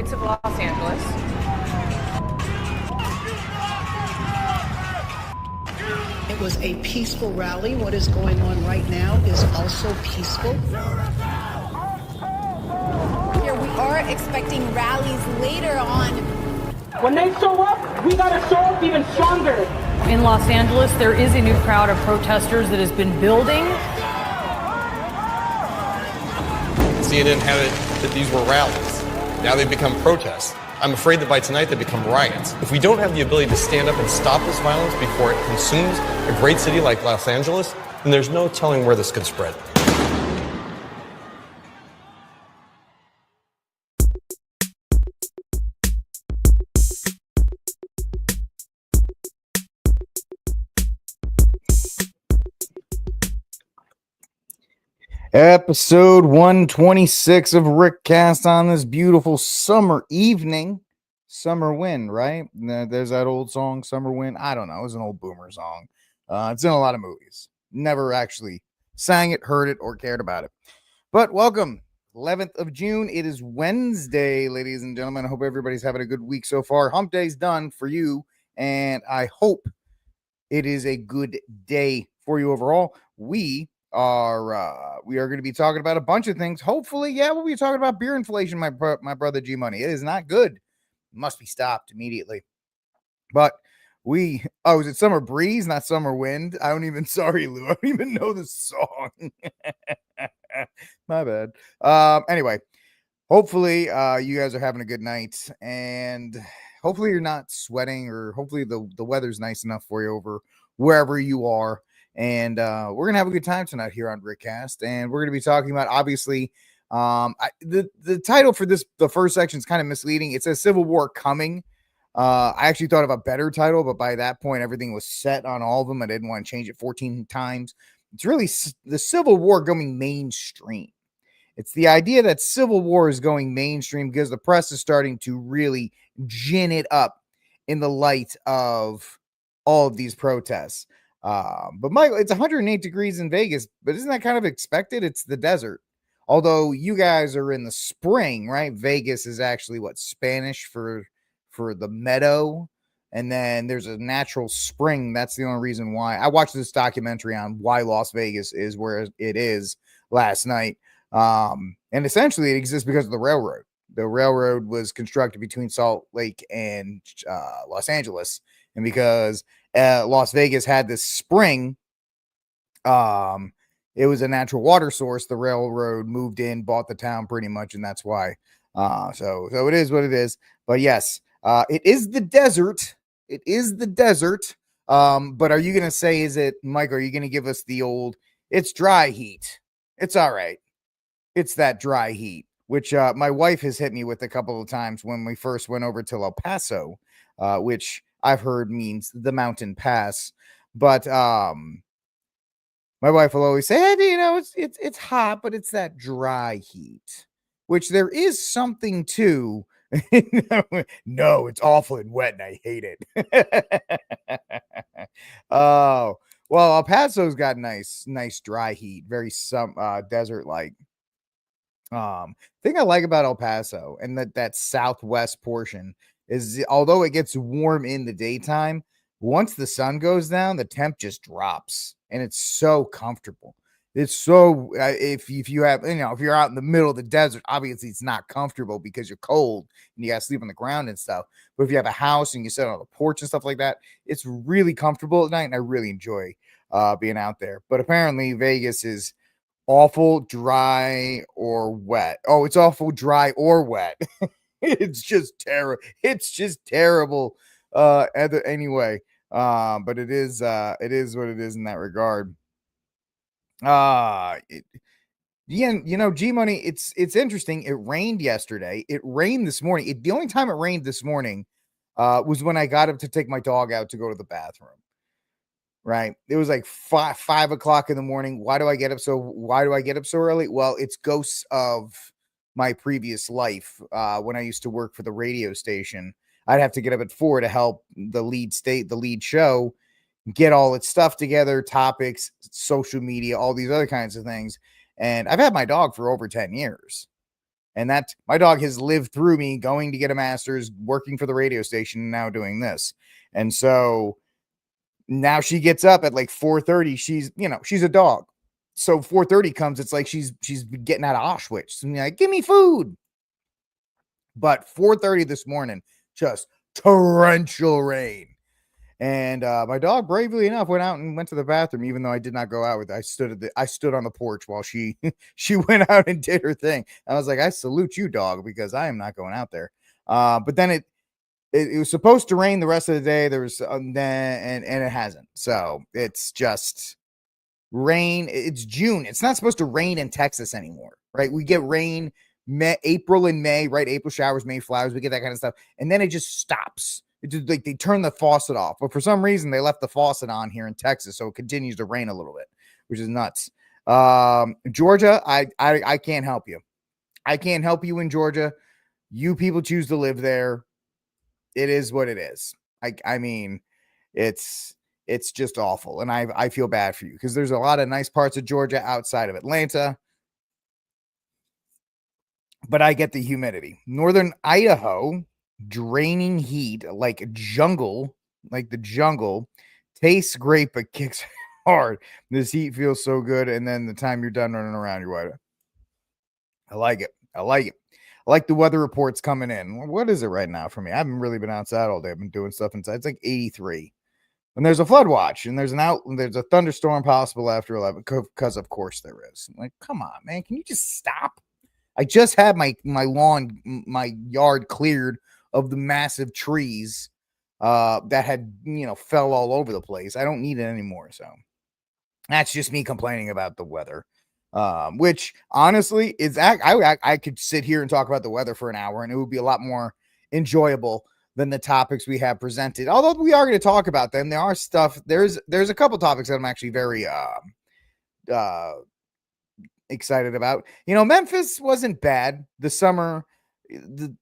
streets of Los Angeles. It was a peaceful rally. What is going on right now is also peaceful. Here we are expecting rallies later on. When they show up, we gotta show up even stronger. In Los Angeles, there is a new crowd of protesters that has been building. CNN had it that these were rallies. Now they've become protests. I'm afraid that by tonight they become riots. If we don't have the ability to stand up and stop this violence before it consumes a great city like Los Angeles, then there's no telling where this could spread. Episode 126 of RickCast on this beautiful summer evening. Summer Wind, right? There's that old song, Summer Wind. I don't know. It's an old boomer song. It's in a lot of movies. Never actually sang it, heard it, or cared about it. But welcome. 11th of June. It is Wednesday, ladies and gentlemen. I hope everybody's having a good week so far. Hump Day's done for you, and I hope it is a good day for you overall. We are going to be talking about a bunch of things. Hopefully, we'll be talking about beer inflation, my brother G Money. It is not good. It must be stopped immediately. But is it Summer Breeze, not Summer Wind? Sorry, Lou. I don't even know the song. My bad. Anyway, hopefully you guys are having a good night, and hopefully you're not sweating, or hopefully the weather's nice enough for you over wherever you are. And we're going to have a good time tonight here on RickCast. And we're going to be talking about, obviously, the title for the first section is kind of misleading. It says Civil War Coming. I actually thought of a better title, but by that point, everything was set on all of them. I didn't want to change it 14 times. It's really the Civil War going mainstream. It's the idea that Civil War is going mainstream because the press is starting to really gin it up in the light of all of these protests. But Michael, it's 108 degrees in Vegas, but isn't that kind of expected? It's the desert. Although you guys are in the spring, right? Vegas is actually Spanish for the meadow. And then there's a natural spring. That's the only reason why I watched this documentary on why Las Vegas is where it is last night. And essentially it exists because of the railroad. The railroad was constructed between Salt Lake and Los Angeles. And because Las Vegas had this spring, it was a natural water source. The railroad moved in, bought the town pretty much, and that's why. So it is what it is. But yes, it is the desert. It is the desert. But are you going to say, is it, Mike, are you going to give us the old, it's dry heat? It's all right. It's that dry heat, which my wife has hit me with a couple of times when we first went over to El Paso, which I've heard means the mountain pass. But my wife will always say, hey, it's hot, but it's that dry heat, which there is something to. No, it's awful and wet and I hate it. Oh, well, El Paso's got nice dry heat, very desert like. Thing I like about El Paso and that southwest portion is, although it gets warm in the daytime, once the sun goes down, the temp just drops, and it's so comfortable. It's so if you have, if you're out in the middle of the desert, obviously it's not comfortable because you're cold and you got to sleep on the ground and stuff. But if you have a house and you sit on the porch and stuff like that, it's really comfortable at night, and I really enjoy being out there. But apparently Vegas is awful, dry, or wet. Oh, it's awful, dry, or wet. It's just terrible. It's just terrible. Anyway, but it is what it is in that regard. G Money, it's interesting. It rained yesterday. It rained this morning. The only time it rained this morning was when I got up to take my dog out to go to the bathroom. Right. It was like 5 o'clock in the morning. Why do I get up so early? Well, it's ghosts of my previous life. When I used to work for the radio station, I'd have to get up at 4 to help the lead show get all its stuff together, topics, social media, all these other kinds of things. And I've had my dog for over 10 years. And that my dog has lived through me going to get a master's, working for the radio station, and now doing this. And so now she gets up at like 4:30. She's a dog. So 4:30 comes, it's like she's getting out of Auschwitz. And like, give me food. But 4:30 this morning, just torrential rain. And my dog, bravely enough, went out and went to the bathroom, even though I did not go out with it. I stood on the porch while she went out and did her thing. I was like, I salute you, dog, because I am not going out there. But then it was supposed to rain the rest of the day. There was and it hasn't. So it's just rain. It's June. It's not supposed to rain in Texas anymore, right? We get rain April and May, right? April showers, May flowers. We get that kind of stuff, and then it just stops. It's just like they turn the faucet off, but for some reason they left the faucet on here in Texas, so it continues to rain a little bit, which is nuts. Georgia, I can't help you. I can't help you in Georgia. You people choose to live there. It is what it is. I mean, it's just awful, and I feel bad for you because there's a lot of nice parts of Georgia outside of Atlanta, but I get the humidity. Northern Idaho. Draining heat like the jungle, tastes great but kicks hard. This heat feels so good, and then the time you're done running around, you're wide. I like it. I like the weather reports coming in. What is it right now for me? I haven't really been outside all day. I've been doing stuff inside. It's like 83, and there's a flood watch, and there's a thunderstorm possible after 11 because of course there is. I'm like, come on, man, can you just stop? I just had my lawn, my yard cleared of the massive trees that had, fell all over the place. I don't need it anymore. So that's just me complaining about the weather, which honestly is, I could sit here and talk about the weather for an hour and it would be a lot more enjoyable than the topics we have presented. Although we are going to talk about them. There are stuff, there's a couple topics that I'm actually very, excited about. Memphis wasn't bad. The summer, the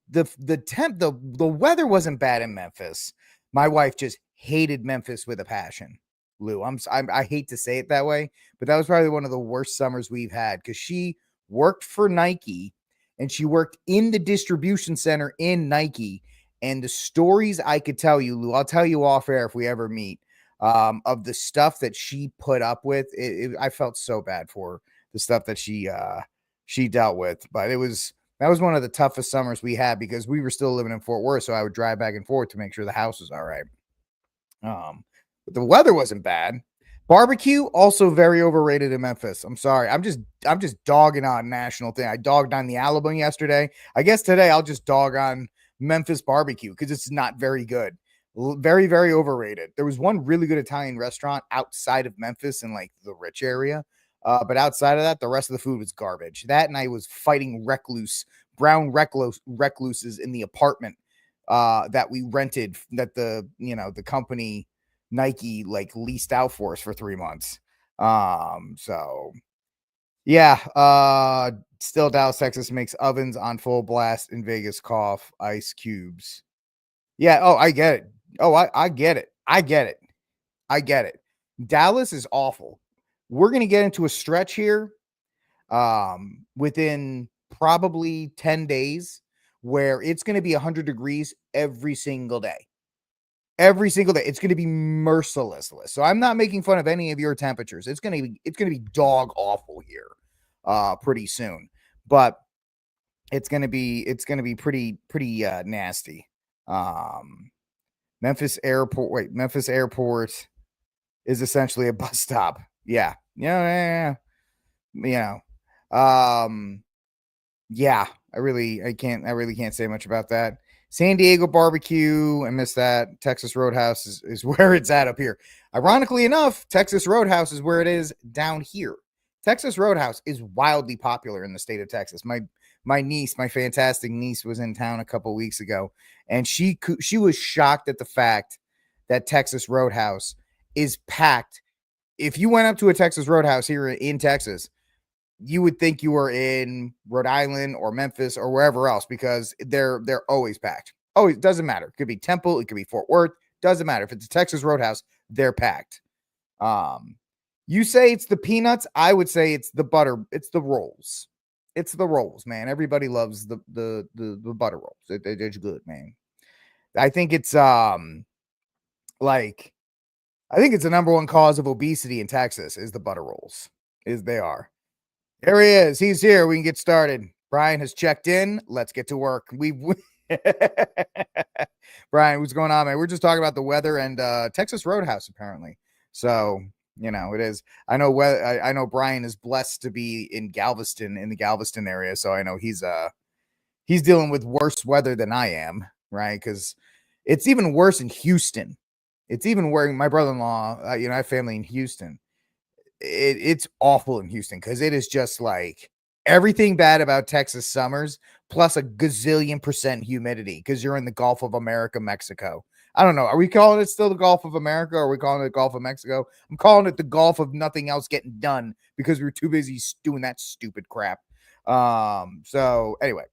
weather wasn't bad in Memphis. My wife just hated Memphis with a passion. Lou, I hate to say it that way, but that was probably one of the worst summers we've had because she worked for Nike and she worked in the distribution center in Nike. And the stories I could tell you, Lou, I'll tell you off air if we ever meet, of the stuff that she put up with. I felt so bad for her, the stuff that she dealt with, but that was one of the toughest summers we had because we were still living in Fort Worth. So I would drive back and forth to make sure the house was all right. But the weather wasn't bad. Barbecue also very overrated in Memphis. I'm sorry. I'm just dogging on national thing. I dogged on the Alabama yesterday. I guess today I'll just dog on Memphis barbecue because it's not very good. Very, very overrated. There was one really good Italian restaurant outside of Memphis in like the rich area. But outside of that, the rest of the food was garbage. That and I was fighting brown recluses in the apartment that we rented that the company Nike like leased out for us for 3 months. So yeah, still Dallas, Texas makes ovens on full blast in Vegas cough ice cubes. Yeah. Oh, I get it. Oh, I get it. I get it. Dallas is awful. We're going to get into a stretch here within probably 10 days where it's going to be 100 degrees every single day. Every single day. It's going to be merciless. So I'm not making fun of any of your temperatures. It's going to be dog awful here pretty soon. But it's going to be pretty nasty. Memphis Airport is essentially a bus stop. Yeah. I really can't say much about that. San Diego barbecue, I miss that. Texas Roadhouse is where it's at up here. Ironically enough, Texas Roadhouse is where it is down here. Texas Roadhouse is wildly popular in the state of Texas. My niece, my fantastic niece, was in town a couple weeks ago, and she was shocked at the fact that Texas Roadhouse is packed. If you went up to a Texas Roadhouse here in Texas, you would think you were in Rhode Island or Memphis or wherever else because they're always packed. Oh, it doesn't matter. It could be Temple. It could be Fort Worth. Doesn't matter. If it's a Texas Roadhouse, they're packed. You say it's the peanuts. I would say it's the butter. It's the rolls. It's the rolls, man. Everybody loves the butter rolls. They're good, man. I think it's like I think it's the number one cause of obesity in Texas is the butter rolls. They are. There he is. He's here. We can get started. Brian has checked in. Let's get to work. Brian, what's going on, man? We're just talking about the weather and Texas Roadhouse, apparently. So, it is. I know Brian is blessed to be in Galveston, in the Galveston area. So I know he's dealing with worse weather than I am, right? Because it's even worse in Houston. It's even where my brother-in-law, I have family in Houston. It's awful in Houston because it is just like everything bad about Texas summers plus a gazillion % humidity because you're in the Gulf of America, Mexico. I don't know. Are we calling it still the Gulf of America or are we calling it the Gulf of Mexico? I'm calling it the Gulf of nothing else getting done because we were too busy doing that stupid crap. So anyway.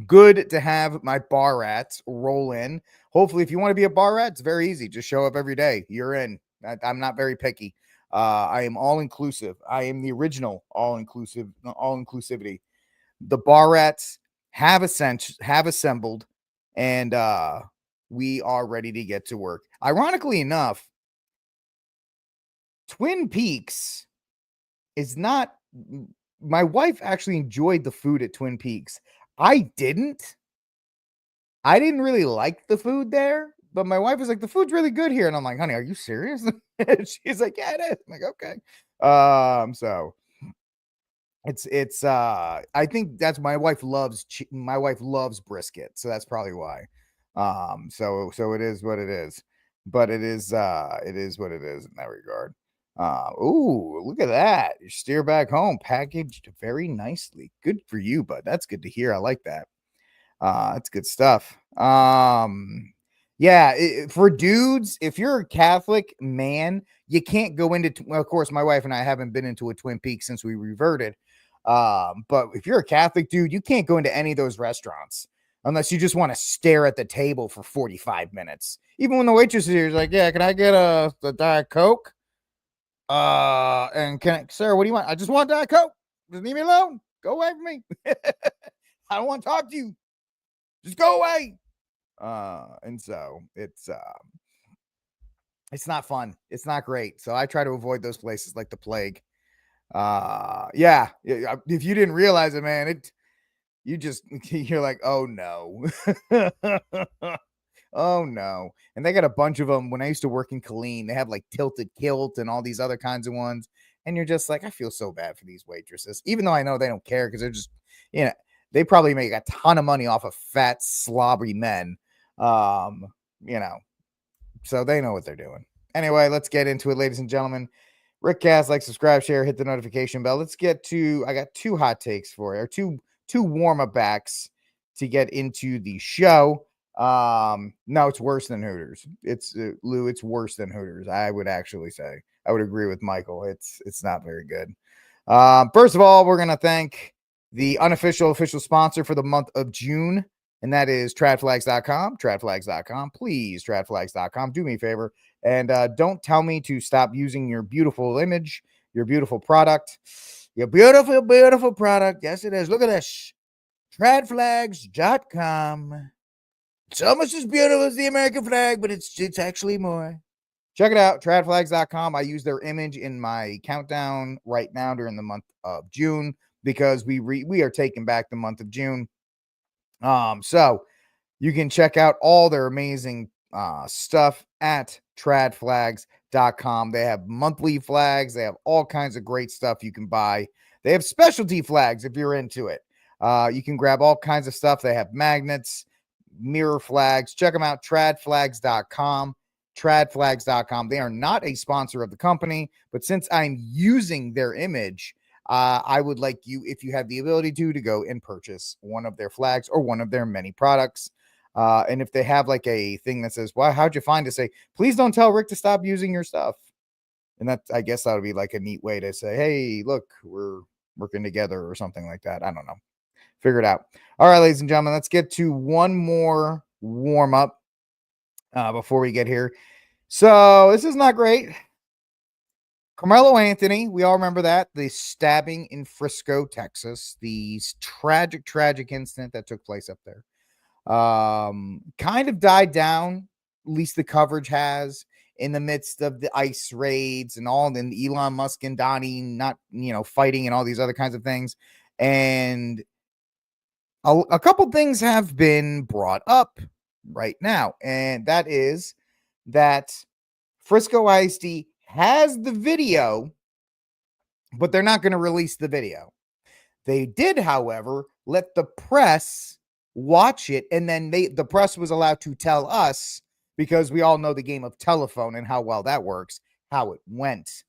Good to have my bar rats roll in. Hopefully, if you want to be a bar rat, it's very easy. Just show up every day. You're in. I'm not very picky. I am all inclusive. I am the original all inclusivity. The bar rats have assembled, and we are ready to get to work. Ironically enough, Twin Peaks is not. My wife actually enjoyed the food at Twin Peaks. I didn't really like the food there, but my wife was like, the food's really good here. And I'm like, honey, are you serious? She's like, yeah, it is. I'm like, okay. So it's I think that's my wife loves brisket. So that's probably why. So it is what it is, but it is what it is in that regard. Ooh, look at that. You steer back home packaged very nicely. Good for you, bud. That's good to hear. I like that. That's good stuff. Yeah, for dudes, if you're a Catholic man, you can't go into, well, of course, my wife and I haven't been into a Twin Peaks since we reverted. But if you're a Catholic dude, you can't go into any of those restaurants unless you just want to stare at the table for 45 minutes. Even when the waitress is here, she's like, yeah, can I get a Diet Coke? And sir, what do you want? I just want Diet Coke. Just leave me alone. Go away from me. I don't want to talk to you. Just go away. And so it's not fun. It's not great. So I try to avoid those places like the plague. Yeah. If you didn't realize it, man, you're like, oh no. Oh no. And they got a bunch of them. When I used to work in Killeen, they have like Tilted Kilt and all these other kinds of ones. And you're just like, I feel so bad for these waitresses, even though I know they don't care because they're just, they probably make a ton of money off of fat, slobbery men. So they know what they're doing. Anyway, let's get into it, ladies and gentlemen. RickCast, like, subscribe, share, hit the notification bell. Let's get to, I got two hot takes for you, or two warm-up backs to get into the show. No, it's worse than Hooters. It's Lou, it's worse than Hooters. I would actually say. I would agree with Michael. It's not very good. First of all, we're gonna thank the official sponsor for the month of June, and that is tradflags.com. Tradflags.com. Please, tradflags.com. Do me a favor and don't tell me to stop using your beautiful image, your beautiful product, your beautiful, beautiful product. Yes, it is. Look at this. Tradflags.com. It's almost as beautiful as the American flag, but it's actually more. Check it out, tradflags.com. I use their image in my countdown right now during the month of June because we are taking back the month of June. So you can check out all their amazing stuff at tradflags.com. They have monthly flags. They have all kinds of great stuff you can buy. They have specialty flags if you're into it. You can grab all kinds of stuff. They have magnets, mirror flags. Check them out, tradflags.com. Tradflags.com. They are not a sponsor of the company, but since I'm using their image, I would like you, if you have the ability to go and purchase one of their flags or one of their many products. And if they have like a thing that says, well, how'd you find it? Say, please don't tell Rick to stop using your stuff. And that, I guess that would be like a neat way to say, hey, look, we're working together or something like that. I don't know. Figure it out. All right, ladies and gentlemen, let's get to one more warm up before we get here. So this is not great. Carmelo Anthony, we all remember that. The stabbing in Frisco, Texas. The tragic incident that took place up there. Kind of died down, at least the coverage has, in the midst of the ICE raids and all, and Elon Musk and Donnie not, fighting and all these other kinds of things. And a couple things have been brought up right now, and that is that Frisco ISD has the video, but they're not going to release the video. They did, however, let the press watch it, and then the press was allowed to tell us, because we all know the game of telephone and how well that works, how it went.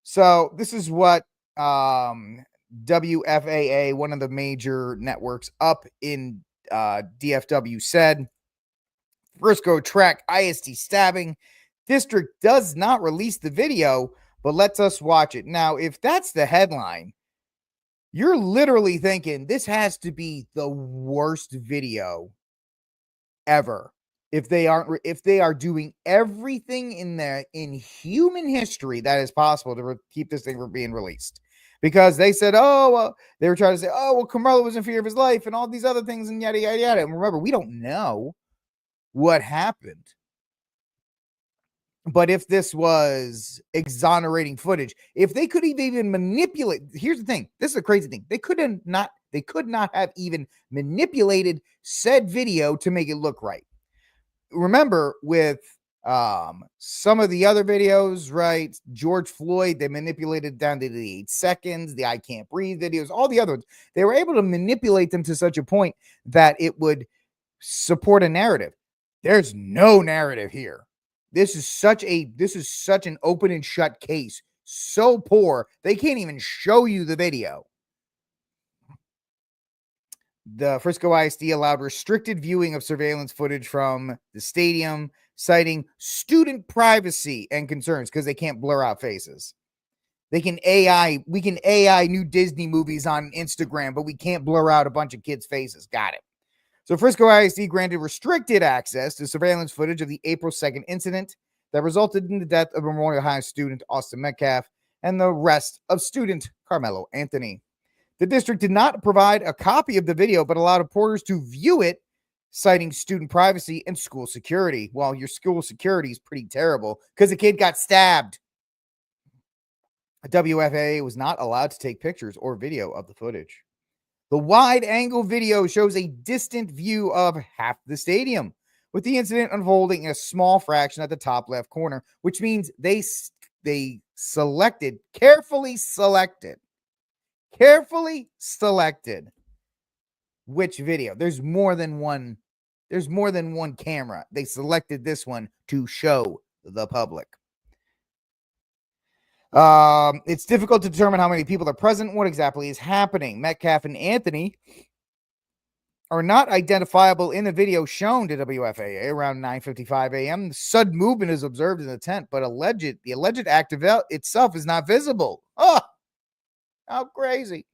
So this is what WFAA, one of the major networks up in DFW, said. Frisco track ISD stabbing. District does not release the video, but lets us watch it. Now, if that's the headline, you're literally thinking this has to be the worst video ever. If they are doing everything in human history that is possible to keep this thing from being released. Because they said, they were trying to say, Carmelo was in fear of his life and all these other things and yada, yada, yada. And remember, we don't know what happened. But if this was exonerating footage, if they could even manipulate, here's the thing. This is a crazy thing. They could not have even manipulated said video to make it look right. Remember with some of the other videos, right? George Floyd, they manipulated down to the 8 seconds, the I can't breathe videos, all the other ones. They were able to manipulate them to such a point that it would support a narrative. There's no narrative here. This is such an open and shut case. So poor, they can't even show you the video. The Frisco ISD allowed restricted viewing of surveillance footage from the stadium, citing student privacy and concerns because they can't blur out faces. We can AI new Disney movies on Instagram, but we can't blur out a bunch of kids' faces. Got it. So Frisco ISD granted restricted access to surveillance footage of the April 2nd incident that resulted in the death of Memorial High student Austin Metcalf and the rest of student Carmelo Anthony. The district did not provide a copy of the video, but allowed reporters to view it, citing student privacy and school security. Well, your school security is pretty terrible because the kid got stabbed. WFAA was not allowed to take pictures or video of the footage. The wide-angle video shows a distant view of half the stadium, with the incident unfolding in a small fraction at the top left corner, which means they carefully selected which video. There's more than one camera. They selected this one to show the public. It's difficult to determine how many people are present, what exactly is happening. Metcalf and Anthony are not identifiable in the video shown to WFAA around 9:55 a.m. Sudden movement is observed in the tent, but the alleged act itself is not visible. Oh, how crazy.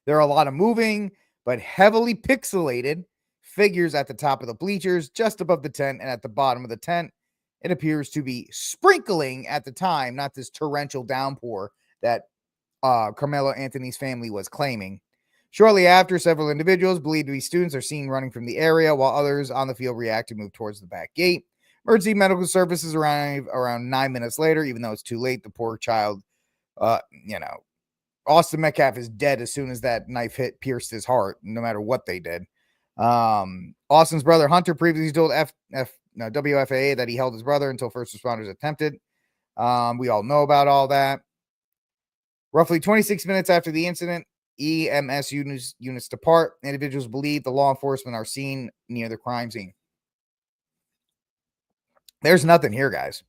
There are a lot of moving, but heavily pixelated figures at the top of the bleachers, just above the tent, and at the bottom of the tent. It appears to be sprinkling at the time, not this torrential downpour that Carmelo Anthony's family was claiming. Shortly after, several individuals believed to be students are seen running from the area, while others on the field react to move towards the back gate. Emergency medical services arrive around 9 minutes later, even though it's too late. The poor child, Austin Metcalf is dead as soon as that knife pierced his heart, no matter what they did. Austin's brother Hunter previously told WFAA that he held his brother until first responders attempted. We all know about all that. Roughly 26 minutes after the incident, EMS units depart. Individuals believe the law enforcement are seen near the crime scene. There's nothing here, guys.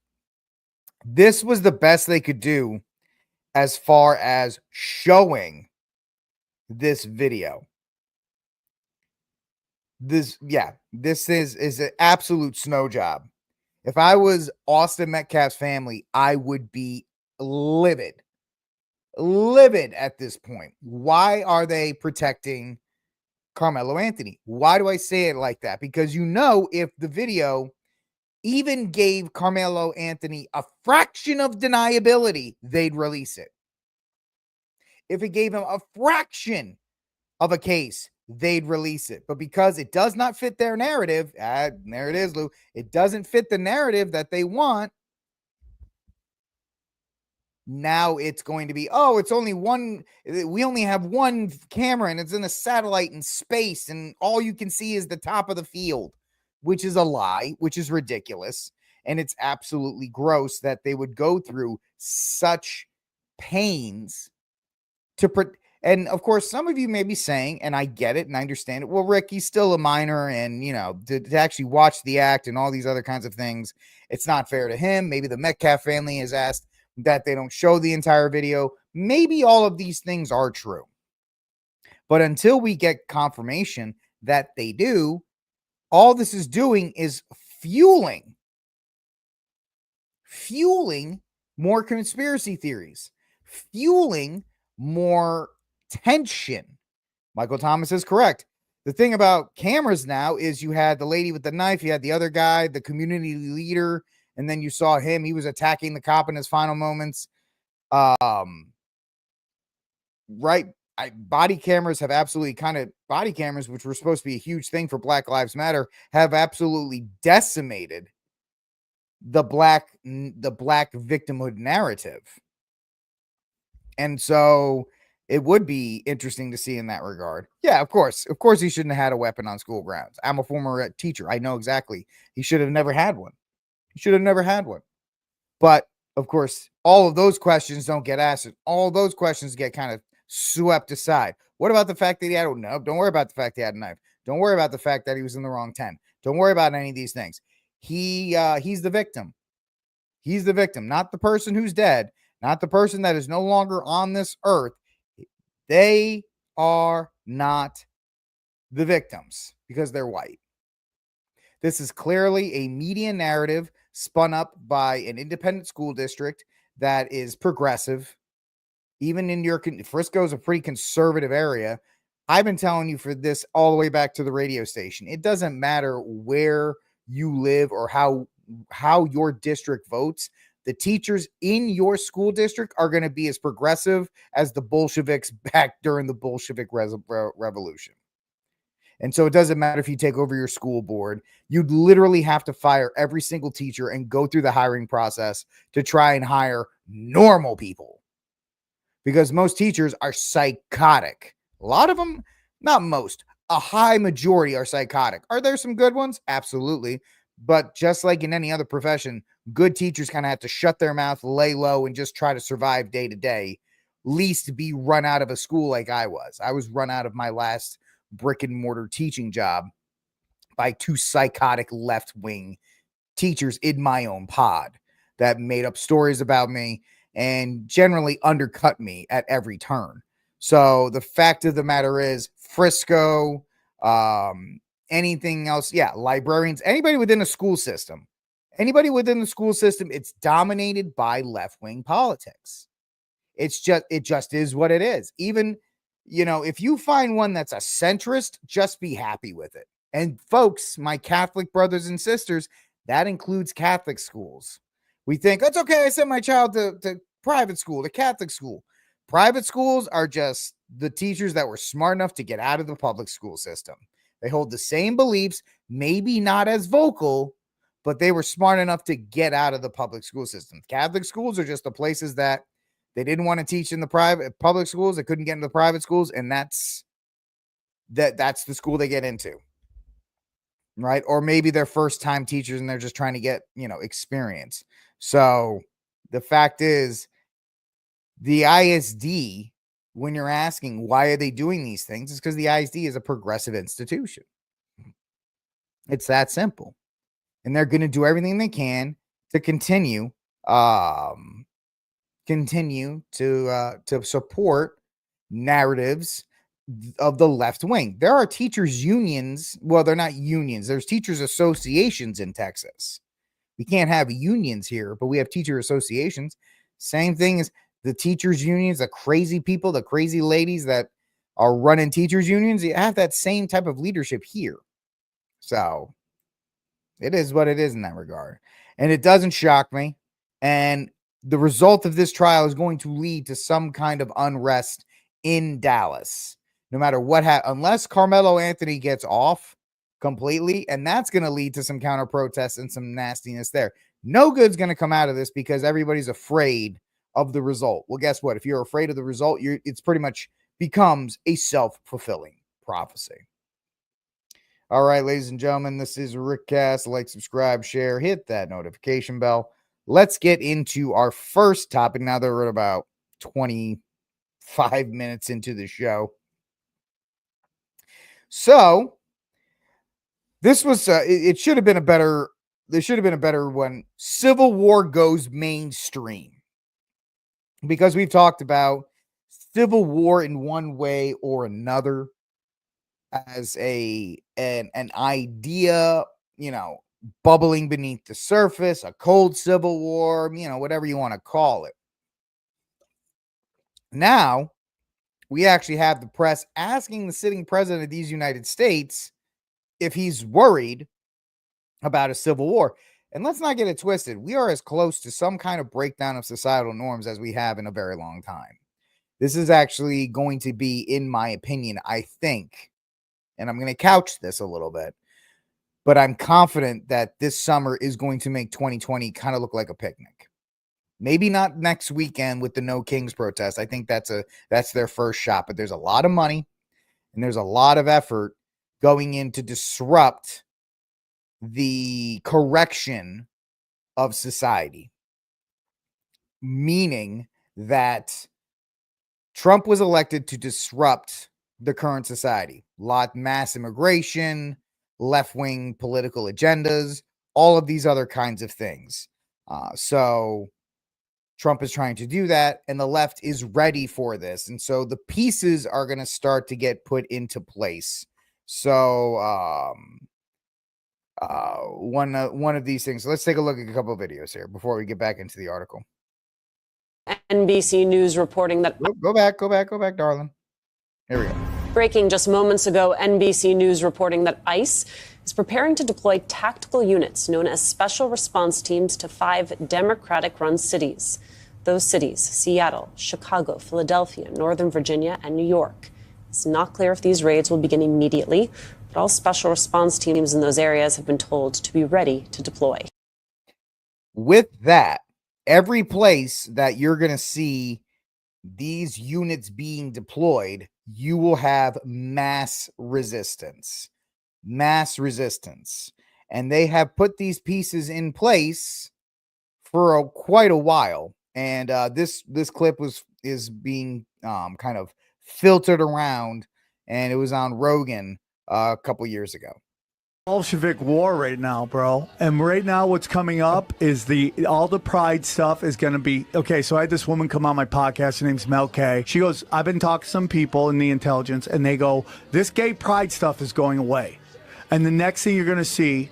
This was the best they could do as far as showing this video. This is an absolute snow job. If I was Austin Metcalf's family, I would be livid at this point. Why are they protecting Carmelo Anthony? Why do I say it like that? Because if the video even gave Carmelo Anthony a fraction of deniability, they'd release it. If it gave him a fraction of a case, they'd release it. But because it does not fit their narrative, there it is, Lou. It doesn't fit the narrative that they want. Now it's going to be, oh, it's only one. We only have one camera and it's in a satellite in space and all you can see is the top of the field, which is a lie, which is ridiculous. And it's absolutely gross that they would go through such pains to and of course, some of you may be saying, and I get it and I understand it. Well, Rick, he's still a minor, and to actually watch the act and all these other kinds of things, it's not fair to him. Maybe the Metcalf family has asked that they don't show the entire video. Maybe all of these things are true. But until we get confirmation that they do, all this is doing is fueling more conspiracy theories, fueling more tension. Michael Thomas is correct. The thing about cameras now is you had the lady with the knife, you had the other guy, the community leader, and then you saw him. He was attacking the cop in his final moments. Right. Body cameras have absolutely body cameras, which were supposed to be a huge thing for Black Lives Matter, have absolutely decimated the black victimhood narrative. And so it would be interesting to see in that regard. Yeah, of course he shouldn't have had a weapon on school grounds. I'm a former teacher. I know exactly. He should have never had one. But of course, all of those questions don't get asked. All those questions get kind of swept aside. What about the fact that he had a knife? Don't worry about the fact he had a knife. Don't worry about the fact that he was in the wrong 10. Don't worry about any of these things. He's the victim. He's the victim, not the person who's dead, not the person that is no longer on this earth. They are not the victims because they're white. This is clearly a media narrative spun up by an independent school district that is progressive. Even in Frisco is a pretty conservative area. I've been telling you for this all the way back to the radio station. It doesn't matter where you live or how your district votes. The teachers in your school district are going to be as progressive as the Bolsheviks back during the Bolshevik Revolution. And so it doesn't matter if you take over your school board. You'd literally have to fire every single teacher and go through the hiring process to try and hire normal people. Because most teachers are psychotic. A lot of them, not most, a high majority are psychotic. Are there some good ones? Absolutely. But just like in any other profession, good teachers kind of have to shut their mouth, lay low, and just try to survive day to day, least be run out of a school like I was. I was run out of my last brick and mortar teaching job by two psychotic left-wing teachers in my own pod that made up stories about me and generally undercut me at every turn. So the fact of the matter is, Frisco, anything else, librarians, anybody within the school system, it's dominated by left-wing politics. It just is what it is. Even, if you find one that's a centrist, just be happy with it. And folks, my Catholic brothers and sisters, that includes Catholic schools. We think, that's okay, I sent my child to private school, to Catholic school. Private schools are just the teachers that were smart enough to get out of the public school system. They hold the same beliefs, maybe not as vocal, but they were smart enough to get out of the public school system. Catholic schools are just the places that they didn't want to teach in the public schools. They couldn't get into the private schools, and that's the school they get into. Right? Or maybe they're first-time teachers and they're just trying to get, experience. So the fact is, the ISD, when you're asking why are they doing these things, is because the ISD is a progressive institution. It's that simple. And they're going to do everything they can to continue to support narratives of the left wing. There are teachers unions. Well, they're not unions. There's teachers associations in Texas. We can't have unions here, but we have teacher associations. Same thing as the teachers unions, the crazy people, the crazy ladies that are running teachers unions. You have that same type of leadership here. So It is what it is in that regard. And it doesn't shock me. And the result of this trial is going to lead to some kind of unrest in Dallas, no matter what unless Carmelo Anthony gets off completely, and that's going to lead to some counter protests and some nastiness there. No good's going to come out of this because everybody's afraid of the result. Well, guess what? If you're afraid of the result, it's pretty much becomes a self-fulfilling prophecy. All right, ladies and gentlemen, this is RickCast. Like, subscribe, share, hit that notification bell. Let's get into our first topic now that we're at about 25 minutes into the show. So this was it should have been a better one. Civil war goes mainstream, because we've talked about civil war in one way or another as an idea, bubbling beneath the surface, a cold civil war, whatever you want to call it. Now we actually have the press asking the sitting president of these United States if he's worried about a civil war. And let's not get it twisted. We are as close to some kind of breakdown of societal norms as we have in a very long time. This is actually going to be, in my opinion, I think, and I'm going to couch this a little bit, but I'm confident that this summer is going to make 2020 kind of look like a picnic. Maybe not next weekend with the No Kings protest. I think that's their first shot, but there's a lot of money and there's a lot of effort going in to disrupt the correction of society, meaning that Trump was elected to disrupt the current society. Mass immigration, left-wing political agendas, all of these other kinds of things. So Trump is trying to do that, and the left is ready for this. And so the pieces are going to start to get put into place. So one of these things. Let's take a look at a couple of videos here before we get back into the article. NBC News reporting that... Go back, darling. Here we go. Breaking just moments ago, NBC News reporting that ICE is preparing to deploy tactical units known as Special Response Teams to 5 Democratic-run cities. Those cities, Seattle, Chicago, Philadelphia, Northern Virginia, and New York. It's not clear if these raids will begin immediately, but all special response teams in those areas have been told to be ready to deploy. With that, every place that you're going to see these units being deployed, you will have mass resistance. And they have put these pieces in place for quite a while. And this clip is being kind of filtered around, and it was on Rogan a couple years ago. Bolshevik war right now, bro. And right now what's coming up is all the pride stuff is going to be... Okay, so I had this woman come on my podcast. Her name's Mel K. She goes, I've been talking to some people in the intelligence, and they go, this gay pride stuff is going away. And the next thing you're going to see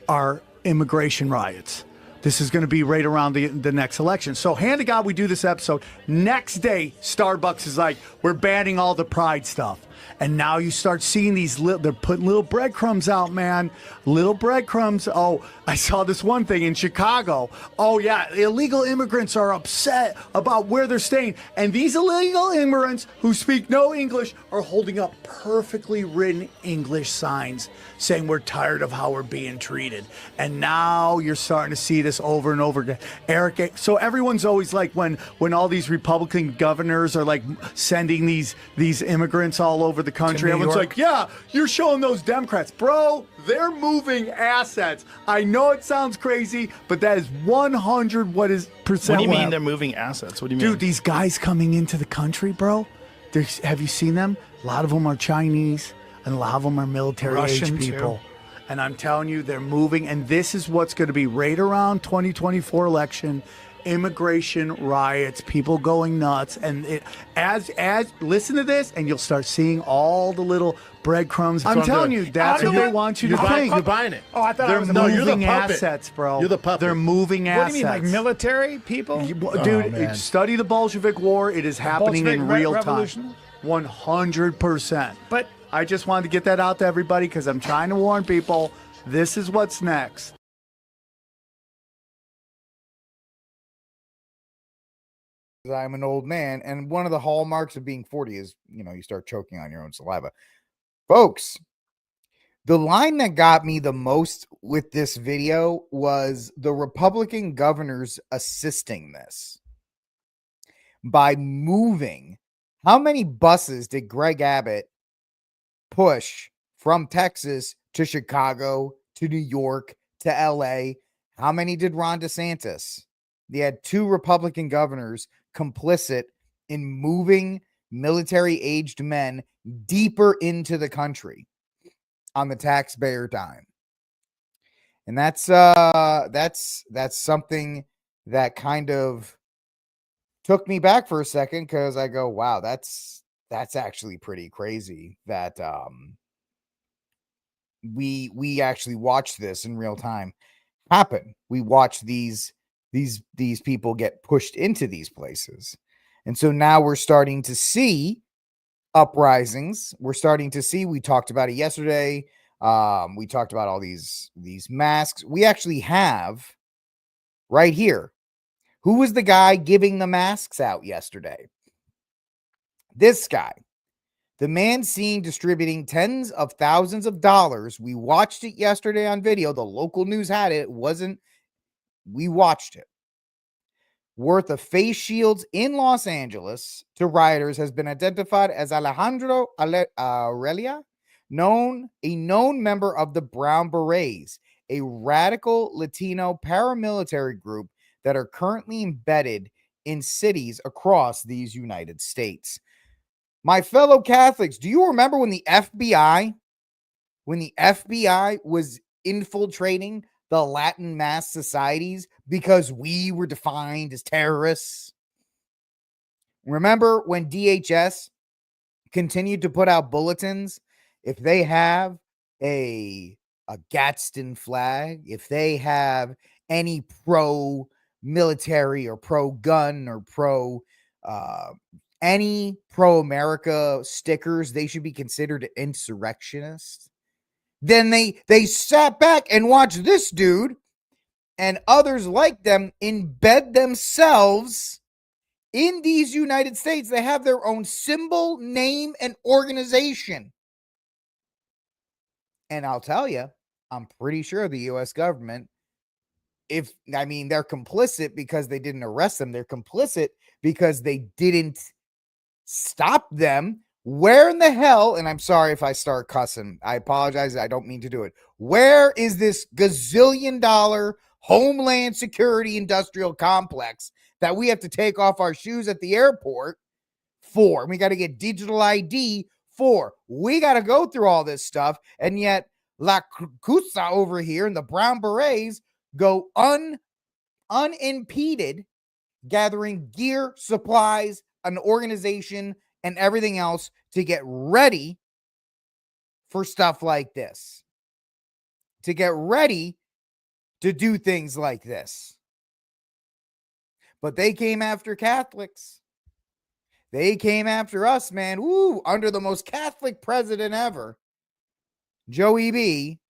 are immigration riots. This is going to be right around the next election. So hand to God, we do this episode. Next day, Starbucks is like, we're banning all the pride stuff. And now you start seeing they're putting little breadcrumbs out, man. Little breadcrumbs. Oh, I saw this one thing in Chicago. Oh, yeah, illegal immigrants are upset about where they're staying. And these illegal immigrants who speak no English are holding up perfectly written English signs saying we're tired of how we're being treated. And now you're starting to see this over and over again. Eric, so everyone's always like, when all these Republican governors are like sending these immigrants all over the country, everyone's like, yeah, you're showing those Democrats. Bro, they're moving assets. I know it sounds crazy, but that is 100% What do you mean they're moving assets? What do you mean? Dude, these guys coming into the country, bro, have you seen them? A lot of them are Chinese, and a lot of them are military-age people. Too. And I'm telling you, they're moving, and this is what's going to be right around 2024 election. Immigration riots, people going nuts, and as listen to this, and you'll start seeing all the little breadcrumbs. I'm telling you, that's what they want you to think. You're buying it. Oh, I thought they're you're the moving puppet. assets, bro. You're the puppet. They're moving assets. What do you mean, like military people? Dude, study the Bolshevik War. It is happening in real time. 100%. But I just wanted to get that out to everybody because I'm trying to warn people. This is what's next. I'm an old man, and one of the hallmarks of being 40 is, you start choking on your own saliva. Folks, the line that got me the most with this video was the Republican governors assisting this by moving. How many buses did Greg Abbott push from Texas to Chicago to New York to LA? How many did Ron DeSantis? They had 2 Republican governors complicit in moving military-aged men deeper into the country on the taxpayer dime. And that's something that kind of took me back for a second, because I go, wow, that's actually pretty crazy that we actually watched this in real time happen. We watched these people get pushed into these places. And so now we're starting to see uprisings. We're starting to see, we talked about it yesterday. We talked about all these masks. We actually have right here, who was the guy giving the masks out yesterday? This guy, the man seen distributing tens of thousands of dollars. We watched it yesterday on video. The local news had it. We watched it. Worth of face shields in Los Angeles to rioters has been identified as Alejandro Aurelia, a known member of the Brown Berets, a radical Latino paramilitary group that are currently embedded in cities across these United States. My fellow Catholics, do you remember when the FBI was infiltrating the Latin mass societies because we were defined as terrorists? Remember when DHS continued to put out bulletins? If they have a Gadsden flag, if they have any pro-military or pro-gun or any pro-America stickers, they should be considered insurrectionists. Then they sat back and watched this dude and others like them embed themselves in these United States. They have their own symbol, name, and organization. And I'll tell you, I'm pretty sure the U.S. government, they're complicit because they didn't arrest them. They're complicit because they didn't stop them. Where in the hell, and I'm sorry if I start cussing, I apologize, I don't mean to do it. Where is this gazillion-dollar Homeland Security industrial complex that we have to take off our shoes at the airport for? We got to get digital ID for. We got to go through all this stuff, and yet La Cusa over here and the Brown Berets go unimpeded, gathering gear, supplies, an organization, and everything else to get ready for stuff like this, to get ready to do things like this. But they came after Catholics. They came after us, man. Woo, under the most Catholic president ever, Joey B.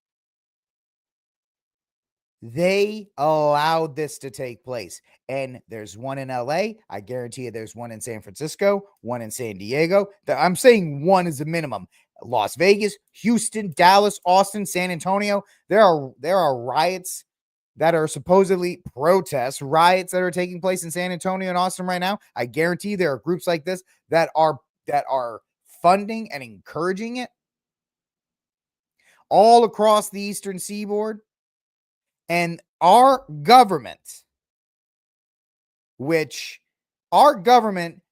They allowed this to take place. And there's one in LA. I guarantee you there's one in San Francisco, one in San Diego. I'm saying one is the minimum. Las Vegas, Houston, Dallas, Austin, San Antonio. There are riots that are supposedly protests, riots that are taking place in San Antonio and Austin right now. I guarantee there are groups like this that are funding and encouraging it all across the Eastern Seaboard. And our government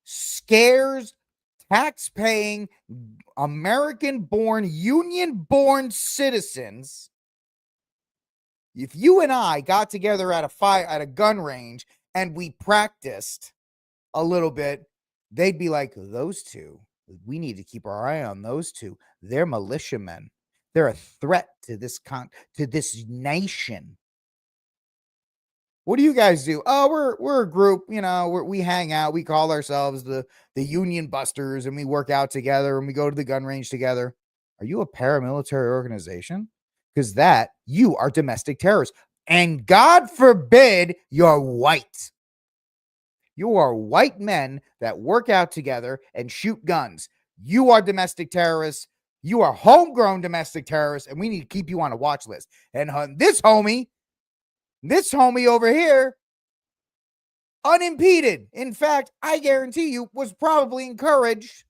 scares tax-paying, American-born, union-born citizens. If you and I got together at a gun range and we practiced a little bit, they'd be like, those two, we need to keep our eye on those two. They're militiamen. They're a threat to this nation. What do you guys do? Oh, we're a group, we hang out. We call ourselves the Union Busters, and we work out together and we go to the gun range together. Are you a paramilitary organization? because that you are domestic terrorists. And God forbid you're white. You are white men that work out together and shoot guns. You are domestic terrorists. You are homegrown domestic terrorists, and we need to keep you on a watch list. And this homie over here, unimpeded. In fact, I guarantee you, was probably encouraged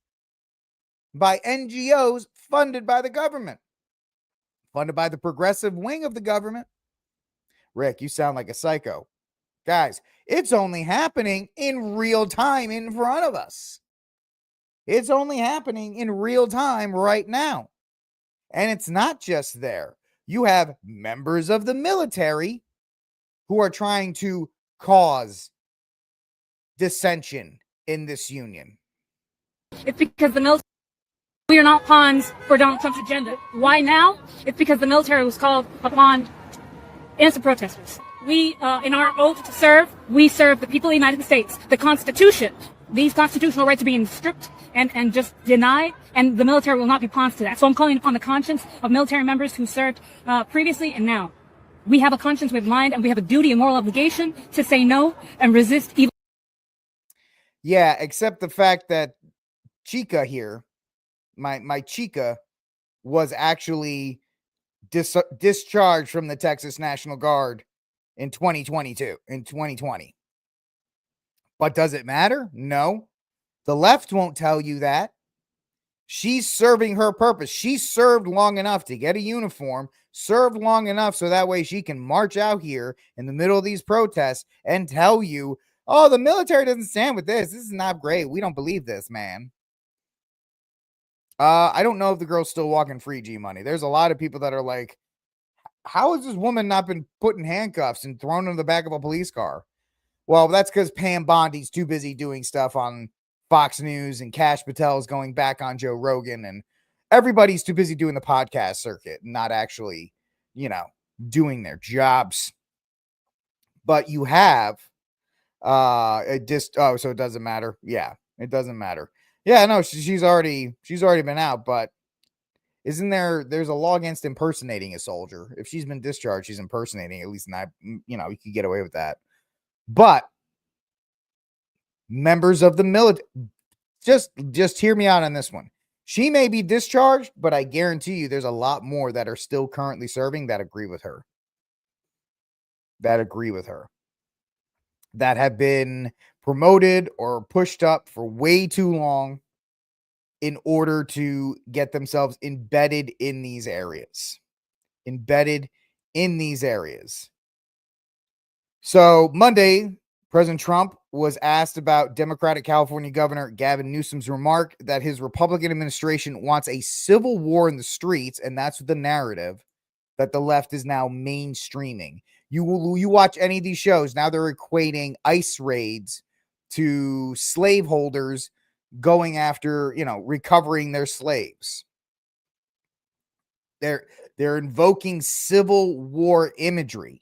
by NGOs funded by the government, funded by the progressive wing of the government. Rick, you sound like a psycho. Guys, it's only happening in real time in front of us. It's only happening in real time right now. And it's not just there. You have members of the military who are trying to cause dissension in this union. It's because the military, we are not pawns for Donald Trump's agenda. Why now? It's because the military was called upon innocent protesters. We, in our oath to serve, we serve the people of the United States. The Constitution, these constitutional rights are being stripped and just denied, and the military will not be pawns to that. So I'm calling upon the conscience of military members who served previously and now. We have a conscience, we have mind, and we have a duty and moral obligation to say no and resist evil. Yeah, except the fact that Chica here, my Chica, was actually discharged from the Texas National Guard in 2020. But does it matter? No. The left won't tell you that. She's serving her purpose. She served long enough to get a uniform, served long enough so that way she can march out here in the middle of these protests and tell you, oh, the military doesn't stand with this. This is not great. We don't believe this, man. I don't know if the girl's still walking free, G-Money. There's a lot of people that are like, how has this woman not been put in handcuffs and thrown in the back of a police car? Well, that's because Pam Bondi's too busy doing stuff on Fox News, and Kash Patel's going back on Joe Rogan, and everybody's too busy doing the podcast circuit, not actually, doing their jobs. But you have so it doesn't matter. Yeah, it doesn't matter. Yeah, no, she's already been out, but there's a law against impersonating a soldier. If she's been discharged, she's impersonating, at least not, you could get away with that. But members of the military, just hear me out on this one. She may be discharged, but I guarantee you there's a lot more that are still currently serving that agree with her. That have been promoted or pushed up for way too long in order to get themselves embedded in these areas. So Monday, President Trump was asked about Democratic California Governor Gavin Newsom's remark that his Republican administration wants a civil war in the streets, and that's the narrative that the left is now mainstreaming. You watch any of these shows, now they're equating ICE raids to slaveholders going after, recovering their slaves. They're invoking civil war imagery,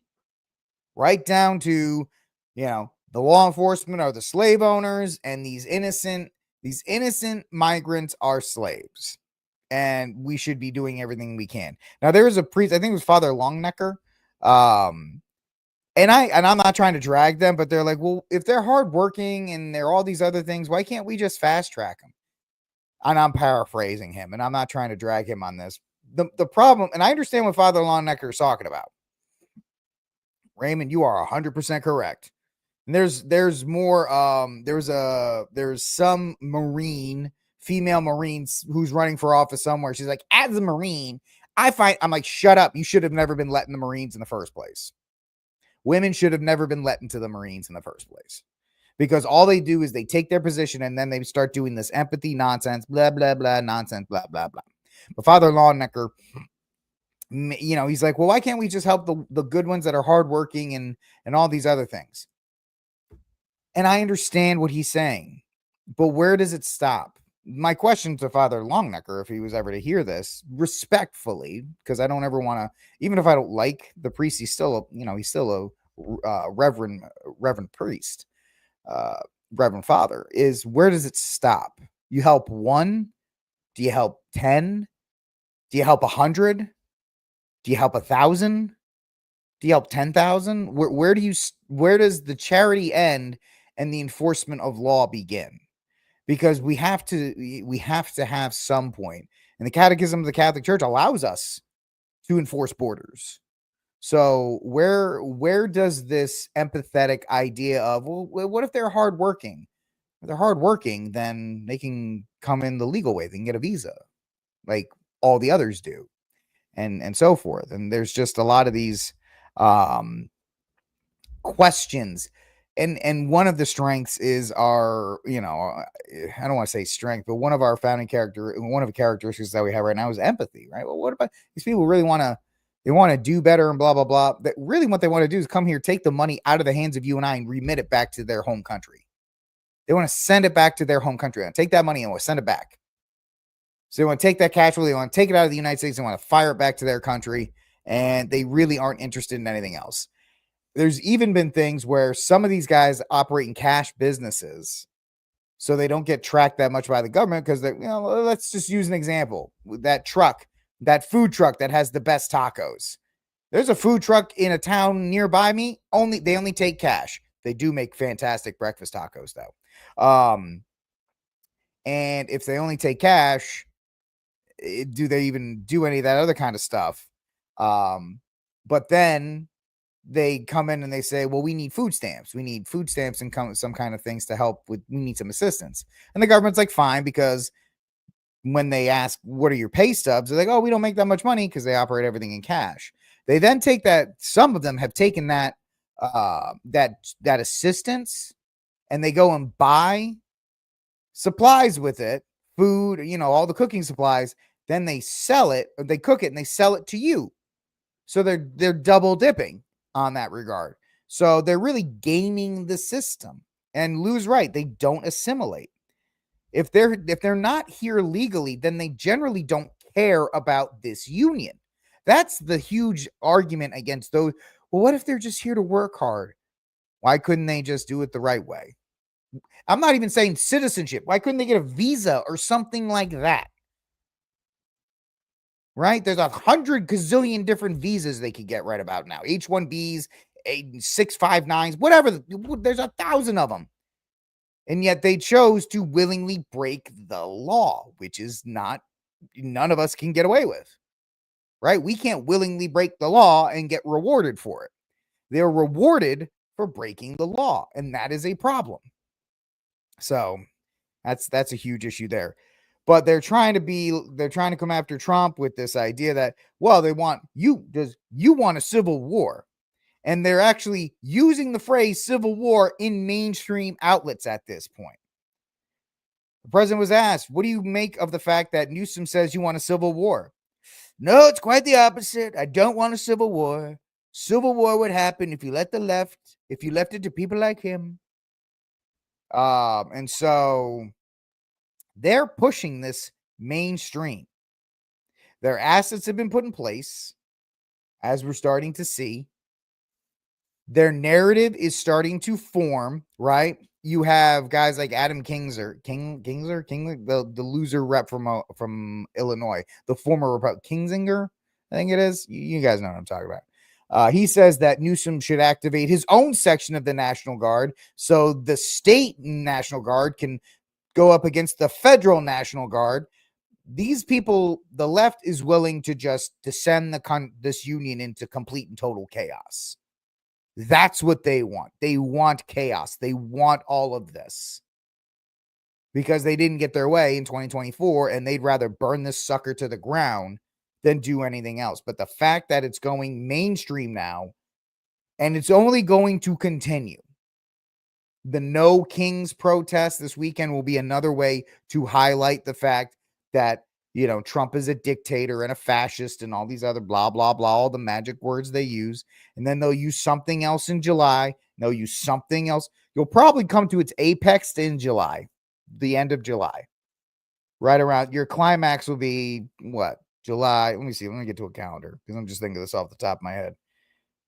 right down to, the law enforcement are the slave owners, and these innocent migrants are slaves, and we should be doing everything we can. Now, there was a priest, I think it was Father Longnecker, and I'm not trying to drag them, but they're like, well, if they're hardworking and they're all these other things, why can't we just fast track them? And I'm paraphrasing him, and I'm not trying to drag him on this. The problem, and I understand what Father Longnecker is talking about. Raymond, you are 100% correct. And there's more. There's some female Marines who's running for office somewhere. She's like, as a Marine, I'm like, shut up. You should have never been let in the Marines in the first place. Women should have never been let into the Marines in the first place, because all they do is they take their position and then they start doing this empathy nonsense, blah, blah, blah, nonsense, blah, blah, blah. But Father Longnecker, he's like, well, why can't we just help the good ones that are hardworking and all these other things? And I understand what he's saying, but where does it stop? My question to Father Longnecker, if he was ever to hear this, respectfully, because I don't ever want to, even if I don't like the priest, he's still a reverend priest, reverend father, is where does it stop? You help one? Do you help 10? Do you help 100? Do you help 1,000? Do you help 10,000? Where does the charity end and the enforcement of law begin? Because we have to have some point. And the Catechism of the Catholic Church allows us to enforce borders. So where does this empathetic idea of, well, what if they're hardworking? If they're hardworking, then they can come in the legal way. They can get a visa like all the others do, and so forth. And there's just a lot of these questions. And one of the strengths is our, I don't want to say strength, but one of the characteristics that we have right now is empathy, right? Well, what about these people who really want to do better and blah, blah, blah. That really what they want to do is come here, take the money out of the hands of you and I and remit it back to their home country. They want to send it back to their home country and take that money and we'll send it back. So they want to take that cash, they want to take it out of the United States, they want to fire it back to their country, and they really aren't interested in anything else. There's even been things where some of these guys operate in cash businesses, so they don't get tracked that much by the government because let's just use an example. That food truck that has the best tacos. There's a food truck in a town nearby me. They only take cash. They do make fantastic breakfast tacos though. And if they only take cash, do they even do any of that other kind of stuff? But then they come in and they say, well, we need food stamps. We need food stamps and some kind of things to help with, we need some assistance. And the government's like, fine, because when they ask, what are your pay stubs? They're like, oh, we don't make that much money because they operate everything in cash. They then take that. Some of them have taken that assistance and they go and buy supplies with it, food, all the cooking supplies. Then they sell it, or they cook it and they sell it to you. So they're double dipping on that regard. So they're really gaming the system. And Lou's right, they don't assimilate. If they're not here legally, then they generally don't care about this union. That's the huge argument against those. Well, what if they're just here to work hard? Why couldn't they just do it the right way? I'm not even saying citizenship. Why couldn't they get a visa or something like that? Right? There's 100 gazillion different visas they could get right about now. H-1Bs, 659s, whatever. There's 1,000 of them. And yet they chose to willingly break the law, which is none of us can get away with. Right? We can't willingly break the law and get rewarded for it. They're rewarded for breaking the law, and that is a problem. So that's a huge issue there. But they're trying to come after Trump with this idea that, well, you want a civil war. And they're actually using the phrase civil war in mainstream outlets at this point. The president was asked, what do you make of the fact that Newsom says you want a civil war? No, it's quite the opposite. I don't want a civil war. Civil war would happen if you left it to people like him. And so they're pushing this mainstream. Their assets have been put in place, as we're starting to see. Their narrative is starting to form, right? You have guys like Adam Kingser, the loser rep from Illinois, the former Kingsinger, I think it is. You guys know what I'm talking about. He says that Newsom should activate his own section of the National Guard so the state National Guard can go up against the federal National Guard. These people, the left is willing to just descend this union into complete and total chaos. That's what they want. They want chaos. They want all of this because they didn't get their way in 2024 and they'd rather burn this sucker to the ground than do anything else. But the fact that it's going mainstream now and it's only going to continue. The No Kings protest this weekend will be another way to highlight the fact that, Trump is a dictator and a fascist and all these other blah, blah, blah, all the magic words they use. And then they'll use something else in July. They'll use something else. You'll probably come to its apex in July, the end of July. Right around your climax will be what? July. Let me see. Let me get to a calendar because I'm just thinking of this off the top of my head.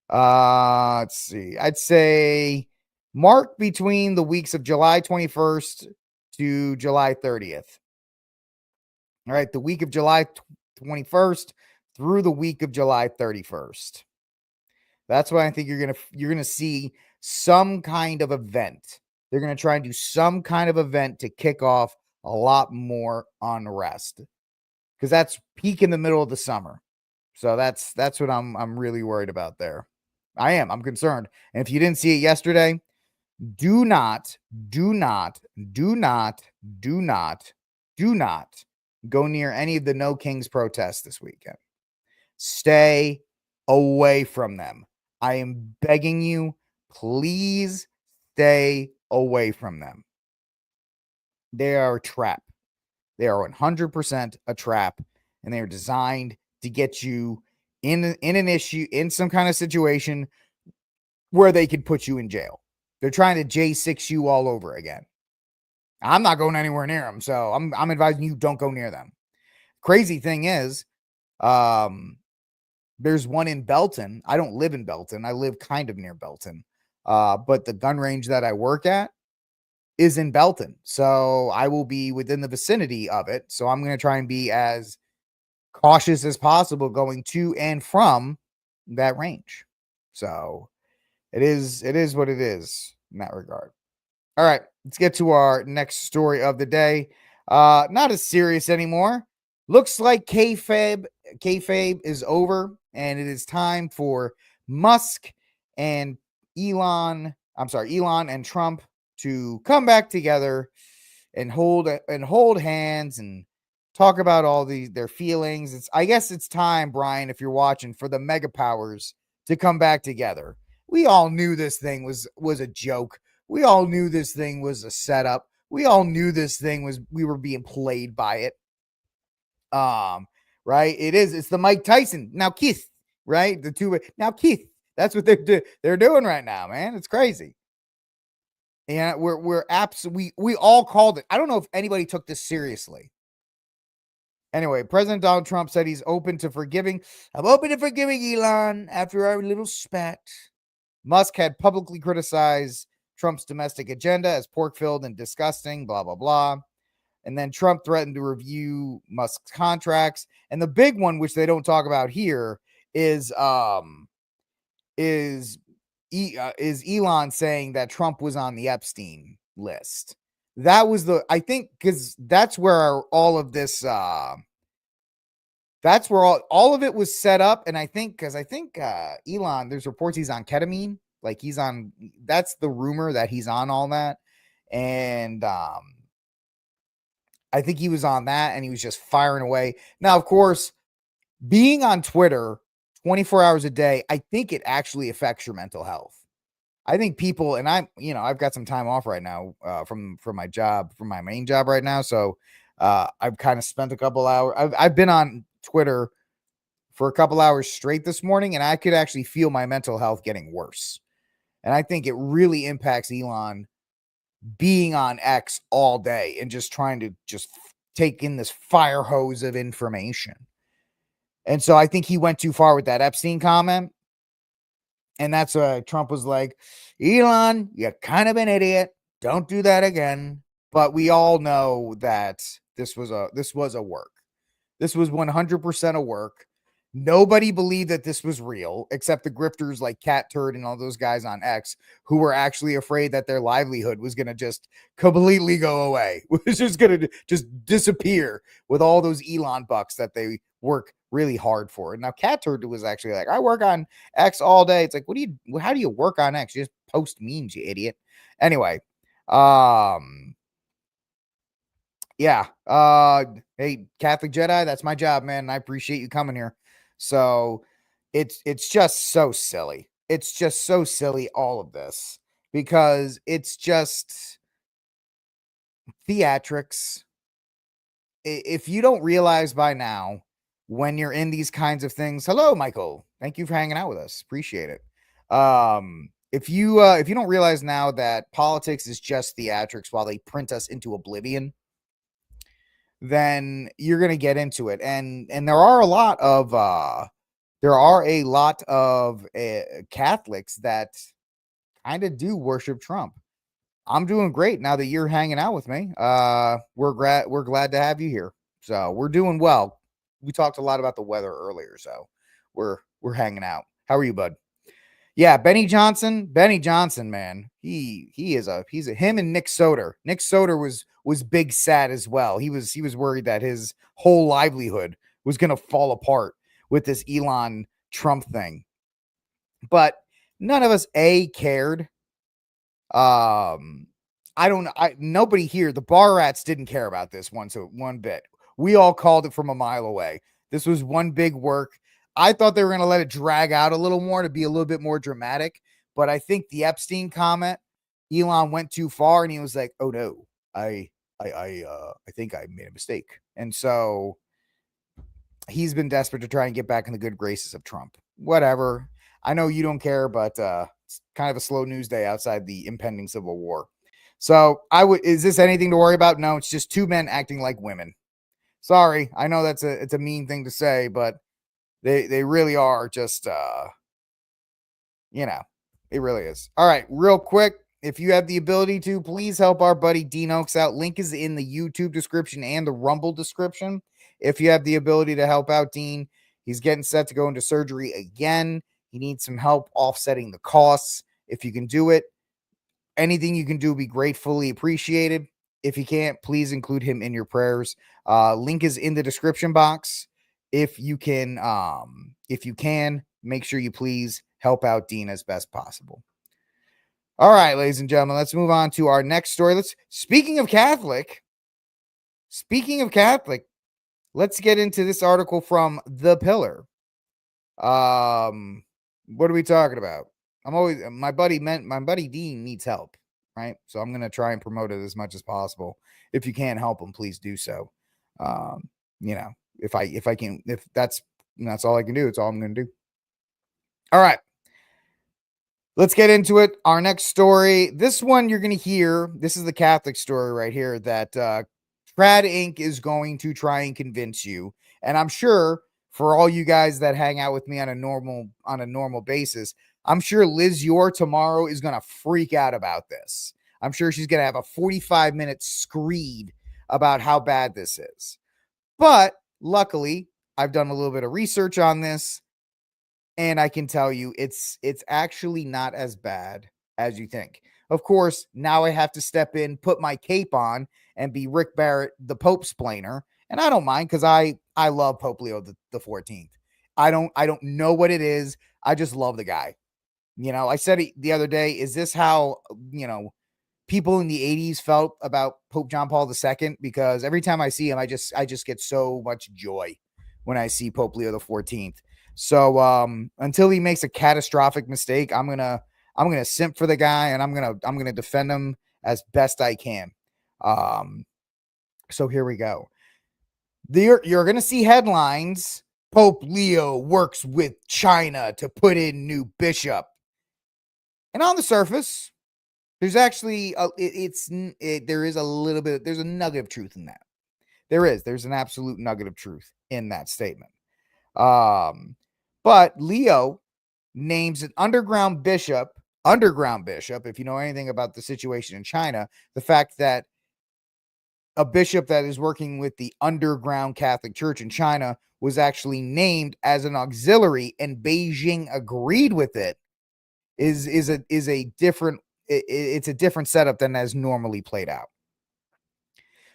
Let's see. I'd say mark between the weeks of July 21st to July 30th. All right, the week of July 21st through the week of July 31st. That's why I think you're going to see some kind of event. They're going to try and do some kind of event to kick off a lot more unrest, because that's peak in the middle of the summer. So that's what I'm really worried about there. I'm concerned. And if you didn't see it yesterday, do not go near any of the No Kings protests this weekend. Stay away from them. I am begging you, please stay away from them. They are a trap. They are 100% a trap, and they are designed to get you in an issue, in some kind of situation where they could put you in jail. They're trying to J6 you all over again. I'm not going anywhere near them, so I'm advising you don't go near them. Crazy thing is, there's one in Belton. I don't live in Belton. I live kind of near Belton. But the gun range that I work at is in Belton. So I will be within the vicinity of it. So I'm going to try and be as cautious as possible going to and from that range. So it is what it is in that regard. All right, let's get to our next story of the day. Not as serious anymore. Looks like kayfabe is over, and it is time for Musk and Elon and Trump to come back together and hold hands and talk about all their feelings. I guess it's time, Brian, if you're watching, for the mega powers to come back together. We all knew this thing was a joke. We all knew this thing was a setup. We all knew this thing we were being played by it. Right? It's the Mike Tyson. Now Keith, right? The two now Keith. That's what they're doing right now, man. It's crazy. And we're absolutely, we all called it. I don't know if anybody took this seriously. Anyway, President Donald Trump said he's open to forgiving. I'm open to forgiving Elon after our little spat. Musk had publicly criticized Trump's domestic agenda as pork-filled and disgusting, blah, blah, blah. And then Trump threatened to review Musk's contracts. And the big one, which they don't talk about here, is Elon saying that Trump was on the Epstein list. That was I think, because that's where all of this, that's where all of it was set up. And I think, Elon, there's reports he's on ketamine. Like that's the rumor that he's on all that. And, I think he was on that and he was just firing away. Now, of course, being on Twitter 24 hours a day, I think it actually affects your mental health. I think people, and I've got some time off right now from my job, from my main job right now. So I've kind of spent a couple hours. I've been on Twitter for a couple hours straight this morning, and I could actually feel my mental health getting worse. And I think it really impacts Elon being on X all day and just trying to just take in this fire hose of information. And so I think he went too far with that Epstein comment. And that's why Trump was like, Elon, you're kind of an idiot. Don't do that again. But we all know that this was a work. This was 100% a work. Nobody believed that this was real, except the grifters like Cat Turd and all those guys on X who were actually afraid that their livelihood was going to just completely go away. It was just going to just disappear with all those Elon bucks that they work really hard for. And now Cat Turd was actually like, I work on X all day. It's like, how do you work on X? You just post memes, you idiot. Anyway, yeah. Hey, Catholic Jedi, that's my job, man. And I appreciate you coming here. So it's just so silly. It's just so silly, all of this, because it's just theatrics. If you don't realize by now, when you're in these kinds of things, hello, Michael. Thank you for hanging out with us. Appreciate it. If you don't realize now that politics is just theatrics while they print us into oblivion, then you're going to get into it. And there are a lot of Catholics that kind of do worship Trump. I'm doing great now that you're hanging out with me. We're glad to have you here. So we're doing well. we talked a lot about the weather earlier, so we're hanging out. How are you, bud? Yeah, Benny Johnson, man. He's him and Nick Soder. Nick Soder was big sad as well. He was worried that his whole livelihood was going to fall apart with this Elon Trump thing. But none of us cared. Nobody here, the bar rats didn't care about this one bit. We all called it from a mile away. This was one big work. I thought they were going to let it drag out a little more to be a little bit more dramatic, but I think the Epstein comment, Elon went too far and he was like, "Oh no, I think I made a mistake." And so he's been desperate to try and get back in the good graces of Trump. Whatever. I know you don't care, but it's kind of a slow news day outside the impending civil war. So is this anything to worry about? No, it's just two men acting like women. Sorry. I know it's a mean thing to say, but they really are just, it really is. All right, real quick. If you have the ability to, please help our buddy Dean Oaks out. Link is in the YouTube description and the Rumble description. If you have the ability to help out Dean, he's getting set to go into surgery again. He needs some help offsetting the costs. If you can do it, anything you can do will be gratefully appreciated. If you can't, please include him in your prayers. Link is in the description box. If you can, make sure you please help out Dean as best possible. All right, ladies and gentlemen, let's move on to our next story. Speaking of Catholic, let's get into this article from The Pillar. What are we talking about? My buddy Dean needs help, right? So I'm going to try and promote it as much as possible. If you can't help him, please do so. If that's all I can do, it's all I'm going to do. All right. Let's get into it. Our next story, this one you're going to hear, this is the Catholic story right here that Trad Inc. is going to try and convince you. And I'm sure for all you guys that hang out with me on a normal basis, I'm sure Liz Yore tomorrow is going to freak out about this. I'm sure she's going to have a 45-minute screed about how bad this is. But luckily, I've done a little bit of research on this, and I can tell you it's actually not as bad as you think. Of course, now I have to step in, put my cape on, and be Rick Barrett, the Pope splainer. And I don't mind because I love Pope Leo the 14th. I don't know what it is. I just love the guy. I said it the other day, is this how, people in the 80s felt about Pope John Paul II? Because every time I see him, I just get so much joy when I see Pope Leo the 14th. So until he makes a catastrophic mistake, I'm gonna simp for the guy, and I'm gonna defend him as best I can. So here we go. You're gonna see headlines: Pope Leo works with China to put in new bishop. And on the surface, there's actually there's a nugget of truth in that. There's an absolute nugget of truth in that statement. But Leo names an underground bishop, if you know anything about the situation in China, the fact that a bishop that is working with the underground Catholic Church in China was actually named as an auxiliary, and Beijing agreed with it, is a different setup than has normally played out.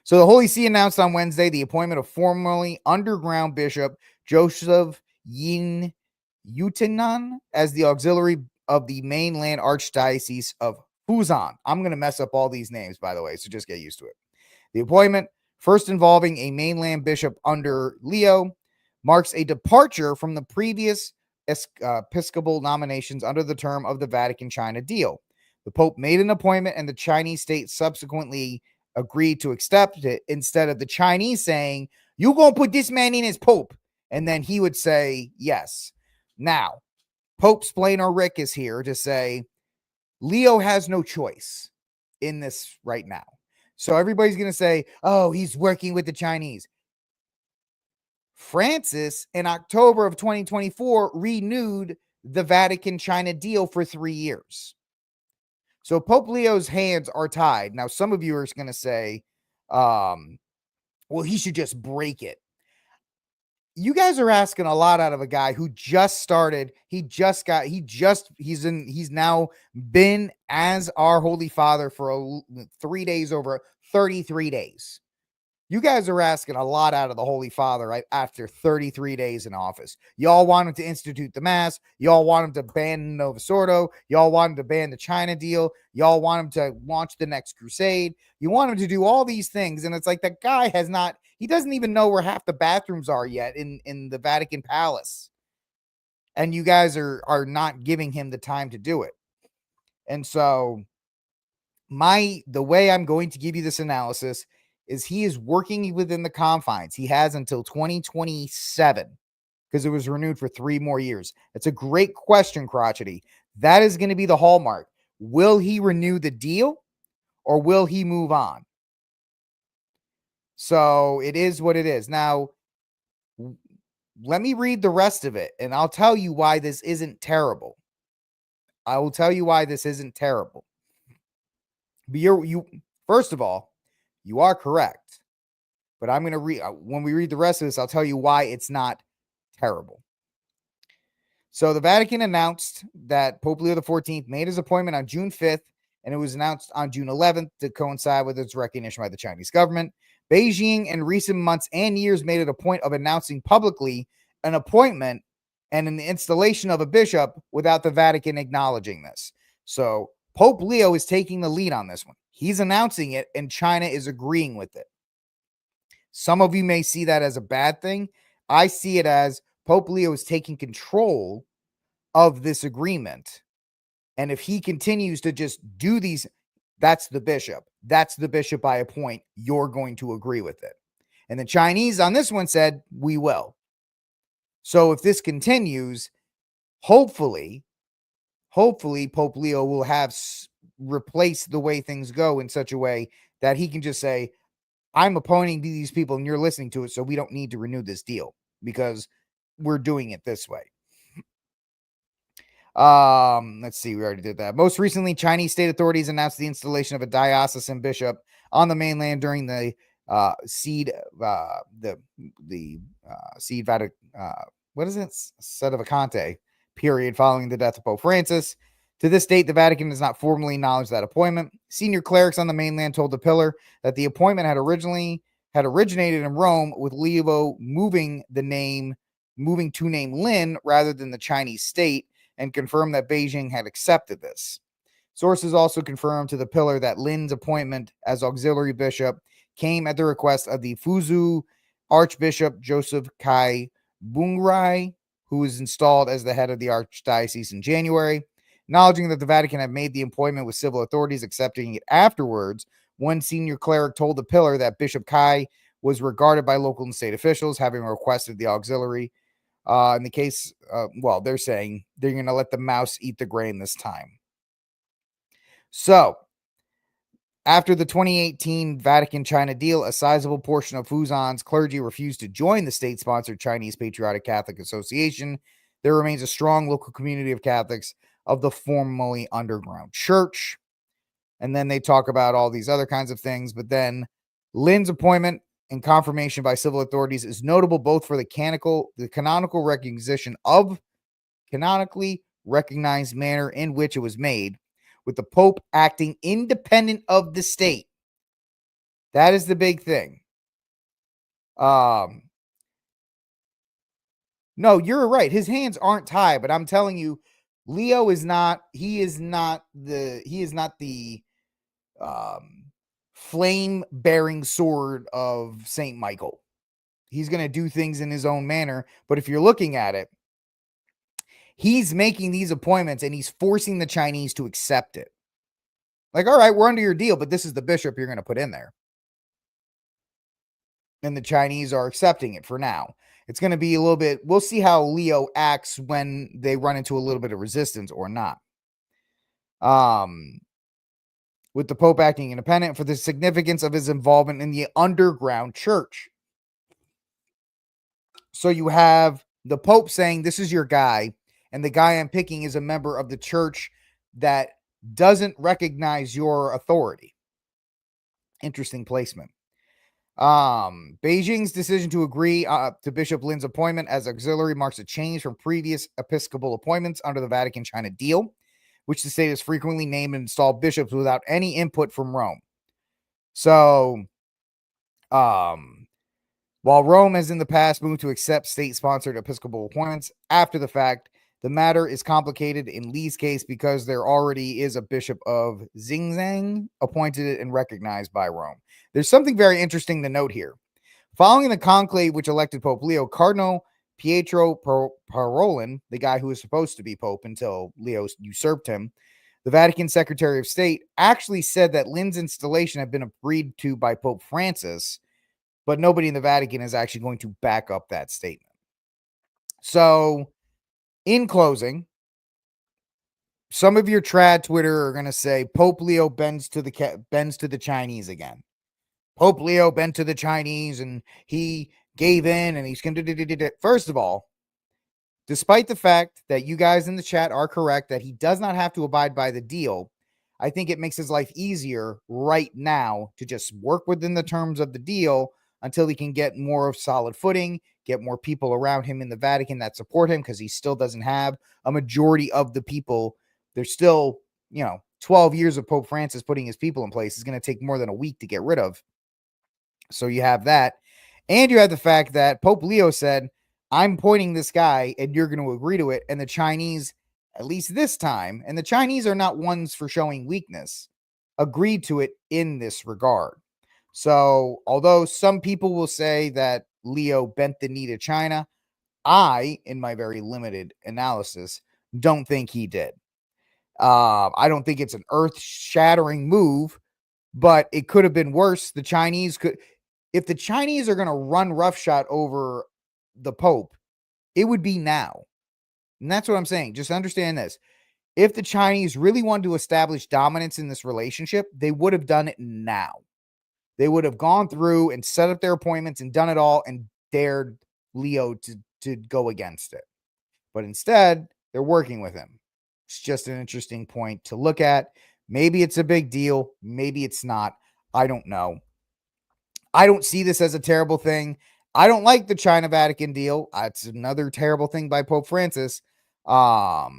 So the Holy See announced on Wednesday the appointment of formerly underground Bishop Joseph Yin Yutinan as the auxiliary of the mainland Archdiocese of Fuzhou. I'm going to mess up all these names, by the way, so just get used to it. The appointment, first involving a mainland bishop under Leo, marks a departure from the previous episcopal nominations under the term of the Vatican-China deal. The Pope made an appointment, and the Chinese state subsequently agreed to accept it, instead of the Chinese saying, "You gonna put this man in as Pope?" And then he would say yes. Now, Pope Splainer Rick is here to say Leo has no choice in this right now. So everybody's going to say, oh, he's working with the Chinese. Francis, in October of 2024, renewed the Vatican-China deal for 3 years. So Pope Leo's hands are tied. Now, some of you are going to say, well, he should just break it. you guys are asking a lot out of a guy who just started. He's now been as our Holy Father for 3 days, over 33 days. You guys are asking a lot out of the Holy Father right after 33 days in office. Y'all want him to institute the Mass. Y'all want him to ban Novus Ordo. Y'all want him to ban the China deal. Y'all want him to launch the next crusade. You want him to do all these things. And it's like that guy he doesn't even know where half the bathrooms are yet in the Vatican Palace. And you guys are not giving him the time to do it. And so the way I'm going to give you this analysis is he is working within the confines. He has until 2027 because it was renewed for 3 more years. It's a great question, Crotchety. That is going to be the hallmark. Will he renew the deal or will he move on? So it is what it is. Now, let me read the rest of it and I'll tell you why this isn't terrible. I will tell you why this isn't terrible. But first of all, you are correct, but I'm going to read, when we read the rest of this, I'll tell you why it's not terrible. So the Vatican announced that Pope Leo XIV made his appointment on June 5th, and it was announced on June 11th to coincide with its recognition by the Chinese government. Beijing in recent months and years made it a point of announcing publicly an appointment and an installation of a bishop without the Vatican acknowledging this. So Pope Leo is taking the lead on this one. He's announcing it, and China is agreeing with it. Some of you may see that as a bad thing. I see it as Pope Leo is taking control of this agreement. And if he continues to just do these, that's the bishop. That's the bishop I appoint. You're going to agree with it. And the Chinese on this one said, we will. So if this continues, hopefully Pope Leo will have replaced the way things go in such a way that he can just say, I'm appointing these people and you're listening to it, so we don't need to renew this deal because we're doing it this way. Let's see, we already did that. Most recently, Chinese state authorities announced the installation of a diocesan bishop on the mainland during the seed sedevacante period following the death of Pope Francis. To this date, the Vatican has not formally acknowledged that appointment. Senior clerics on the mainland told the Pillar that the appointment had originated in Rome, with Leo moving to name Lin rather than the Chinese state, and confirmed that Beijing had accepted this. Sources also confirmed to the Pillar that Lin's appointment as auxiliary bishop came at the request of the Fuzhou Archbishop Joseph Kai Bungrai, who was installed as the head of the archdiocese in January. Acknowledging that the Vatican had made the appointment with civil authorities accepting it afterwards, one senior cleric told the Pillar that Bishop Kai was regarded by local and state officials, having requested the auxiliary. In the case, they're saying they're going to let the mouse eat the grain this time. So, after the 2018 Vatican-China deal, a sizable portion of Fuzhou's clergy refused to join the state-sponsored Chinese Patriotic Catholic Association. There remains a strong local community of Catholics of the formerly underground church. And then they talk about all these other kinds of things. But then Lin's appointment and confirmation by civil authorities is notable both for the canonical recognition of canonically recognized manner in which it was made, with the Pope acting independent of the state. That is the big thing. No, you're right. His hands aren't tied, but I'm telling you, Leo is not. He is not the flame-bearing sword of Saint Michael. He's going to do things in his own manner. But if you're looking at it, he's making these appointments and he's forcing the Chinese to accept it. Like, all right, we're under your deal, but this is the bishop you're going to put in there. And the Chinese are accepting it for now. It's going to be a little bit, we'll see how Leo acts when they run into a little bit of resistance or not. With the Pope acting independent for the significance of his involvement in the underground church. So you have the Pope saying, this is your guy, and the guy I'm picking is a member of the church that doesn't recognize your authority. Interesting placement. Beijing's decision to agree to Bishop Lin's appointment as auxiliary marks a change from previous episcopal appointments under the Vatican-China deal, which the state has frequently named and installed bishops without any input from Rome. So, while Rome has in the past moved to accept state-sponsored episcopal appointments after the fact, the matter is complicated in Li's case because there already is a bishop of Xinjiang appointed and recognized by Rome. There's something very interesting to note here. Following the conclave which elected Pope Leo, Cardinal Pietro Parolin, the guy who was supposed to be Pope until Leo usurped him, the Vatican Secretary of State, actually said that Lin's installation had been agreed to by Pope Francis, but nobody in the Vatican is actually going to back up that statement. So, in closing, some of your trad Twitter are going to say Pope Leo bends to the Chinese again. Pope Leo bent to the Chinese and he gave in and he's going to. First of all, despite the fact that you guys in the chat are correct that he does not have to abide by the deal, I think it makes his life easier right now to just work within the terms of the deal until he can get more of solid footing, get more people around him in the Vatican that support him, because he still doesn't have a majority of the people. There's still, 12 years of Pope Francis putting his people in place. It's going to take more than a week to get rid of. So you have that. And you have the fact that Pope Leo said, I'm appointing this guy and you're going to agree to it. And the Chinese, at least this time, and the Chinese are not ones for showing weakness, agreed to it in this regard. So although some people will say that Leo bent the knee to China, I, in my very limited analysis, don't think he did. I don't think it's an earth-shattering move, but it could have been worse. The Chinese could, if the Chinese are going to run roughshod over the Pope, it would be now. And that's what I'm saying. Just understand this. If the Chinese really wanted to establish dominance in this relationship, they would have done it now. They would have gone through and set up their appointments and done it all and dared Leo to go against it. But instead, they're working with him. It's just an interesting point to look at. Maybe it's a big deal. Maybe it's not. I don't know. I don't see this as a terrible thing. I don't like the China-Vatican deal. It's another terrible thing by Pope Francis. I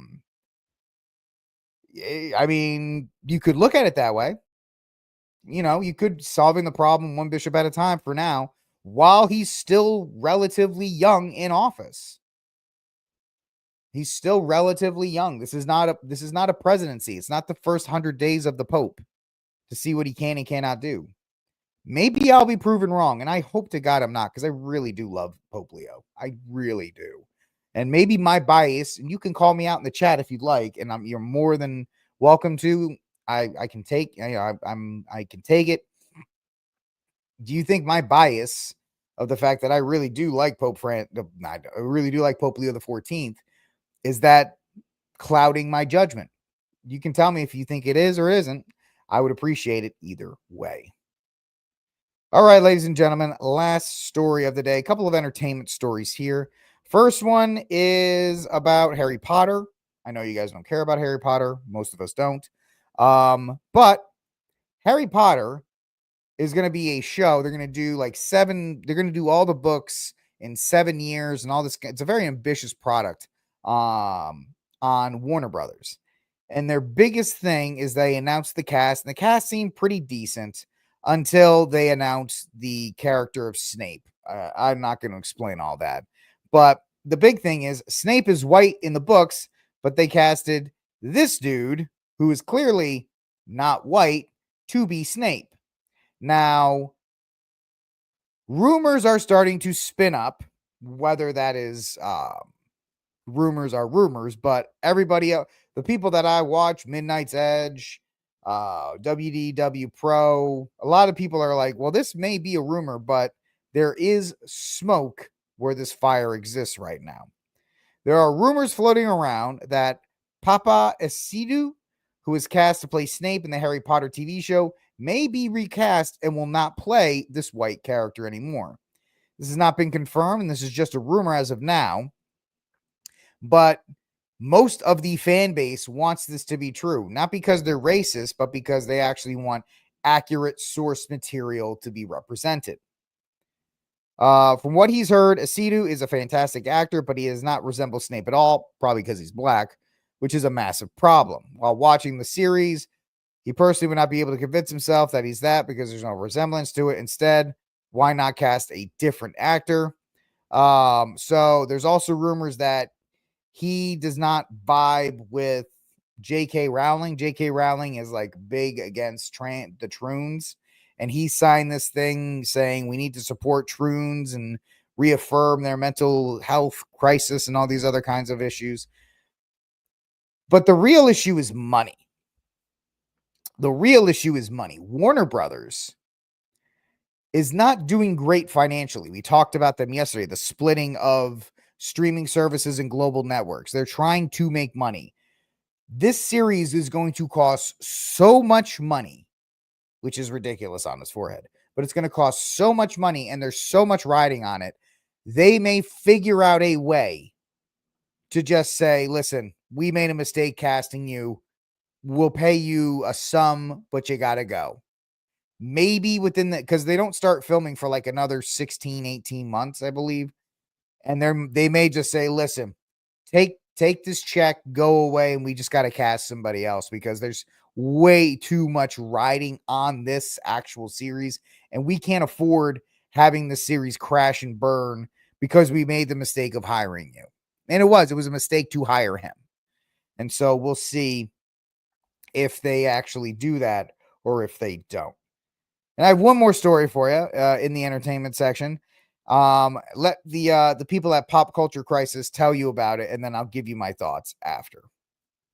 mean, you could look at it that way. You could solving the problem one bishop at a time for now, while he's still relatively young in office. He's still relatively young. This is not a presidency. It's not the first 100 days of the Pope to see what he can and cannot do. Maybe I'll be proven wrong, and I hope to God I'm not, because I really do love Pope Leo. I really do. And maybe my bias, and you can call me out in the chat if you'd like, and you're more than welcome to. I can take, I can take it. Do you think my bias of the fact that I really do like I really do like Pope Leo the 14th, is that clouding my judgment? You can tell me if you think it is or isn't. I would appreciate it either way. All right, ladies and gentlemen, last story of the day. A couple of entertainment stories here. First one is about Harry Potter. I know you guys don't care about Harry Potter. Most of us don't. But Harry Potter is going to be a show. They're going to do they're going to do all the books in 7 years and all this. It's a very ambitious product on Warner Brothers. And their biggest thing is they announced the cast, and the cast seemed pretty decent until they announced the character of Snape. I'm not going to explain all that. But the big thing is Snape is white in the books, but they casted this dude, who is clearly not white, to be Snape. Now, rumors are starting to spin up, whether that is rumors are rumors, but everybody else, the people that I watch, Midnight's Edge, WDW Pro, a lot of people are like, well, this may be a rumor, but there is smoke where this fire exists right now. There are rumors floating around that Papa Esidu, who is cast to play Snape in the Harry Potter TV show, may be recast and will not play this white character anymore. This has not been confirmed, and this is just a rumor as of now. But most of the fan base wants this to be true, not because they're racist, but because they actually want accurate source material to be represented. From what he's heard, Asidu is a fantastic actor, but he does not resemble Snape at all, probably because he's black, which is a massive problem. While watching the series, he personally would not be able to convince himself that he's that because there's no resemblance to it. Instead, why not cast a different actor? So there's also rumors that he does not vibe with J.K. Rowling. J.K. Rowling is like big against the Troons, and he signed this thing saying we need to support Troons and reaffirm their mental health crisis and all these other kinds of issues. But the real issue is money. The real issue is money. Warner Brothers is not doing great financially. We talked about them yesterday, the splitting of streaming services and global networks. They're trying to make money. This series is going to cost so much money, which is ridiculous on his forehead, but it's going to cost so much money and there's so much riding on it. They may figure out a way to just say, listen, we made a mistake casting you. We'll pay you a sum, but you got to go. Maybe within because they don't start filming for like another 16, 18 months, I believe. And they may just say, listen, take this check, go away, and we just got to cast somebody else because there's way too much riding on this actual series. And we can't afford having the series crash and burn because we made the mistake of hiring you. And it was a mistake to hire him. And so we'll see if they actually do that or if they don't. And I have one more story for you in the entertainment section. Let the people at Pop Culture Crisis tell you about it, and then I'll give you my thoughts after.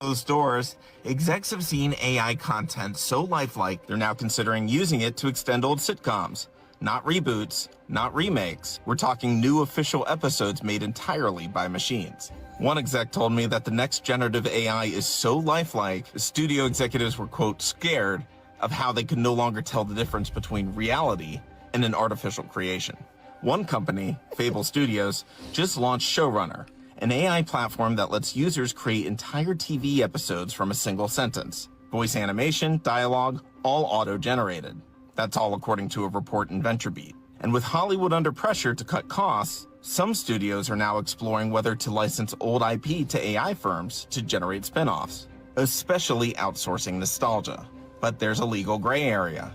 Those doors, execs have seen AI content so lifelike, they're now considering using it to extend old sitcoms. Not reboots, not remakes. We're talking new official episodes made entirely by machines. One exec told me that the next generative AI is so lifelike, the studio executives were, quote, scared of how they could no longer tell the difference between reality and an artificial creation. One company, Fable Studios, just launched Showrunner, an AI platform that lets users create entire TV episodes from a single sentence. Voice animation, dialogue, all auto-generated. That's all according to a report in VentureBeat. And with Hollywood under pressure to cut costs, some studios are now exploring whether to license old IP to AI firms to generate spin-offs, especially outsourcing nostalgia. But there's a legal gray area.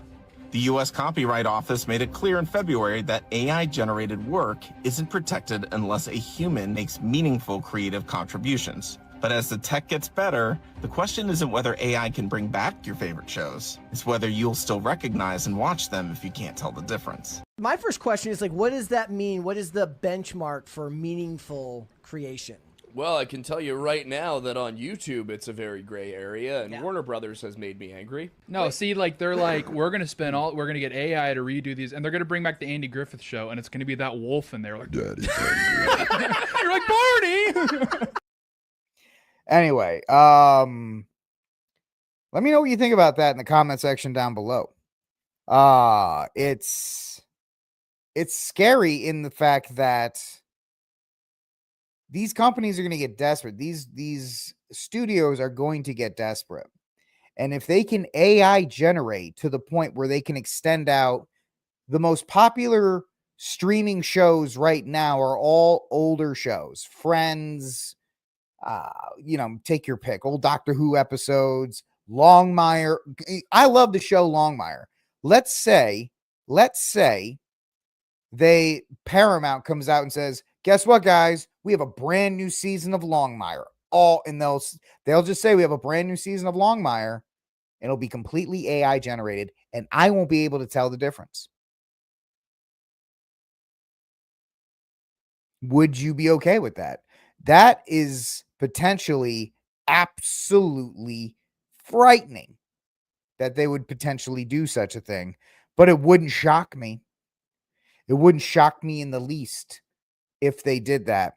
The U.S. Copyright Office made it clear in February that AI-generated work isn't protected unless a human makes meaningful creative contributions. But as the tech gets better, the question isn't whether AI can bring back your favorite shows. It's whether you'll still recognize and watch them if you can't tell the difference. My first question is, like, what does that mean? What is the benchmark for meaningful creation? Well, I can tell you right now that on YouTube, it's a very gray area, and Yeah. Warner Brothers has made me angry. No, see, like, they're like, we're going to get AI to redo these, and they're going to bring back the Andy Griffith show, and it's going to be that wolf in there, like, Daddy. You're like, Barney! Anyway, let me know what you think about that in the comment section down below. It's scary in the fact that these companies are going to get desperate. These studios are going to get desperate. And if they can AI generate to the point where they can extend out, the most popular streaming shows right now are all older shows. Friends, take your pick. Old Doctor Who episodes, Longmire. I love the show Longmire. Let's say Paramount comes out and says, guess what, guys? We have a brand new season of Longmire. They'll just say we have a brand new season of Longmire. It'll be completely AI generated, and I won't be able to tell the difference. Would you be okay with that? That is potentially absolutely frightening that they would potentially do such a thing, but it wouldn't shock me. It wouldn't shock me in the least if they did that,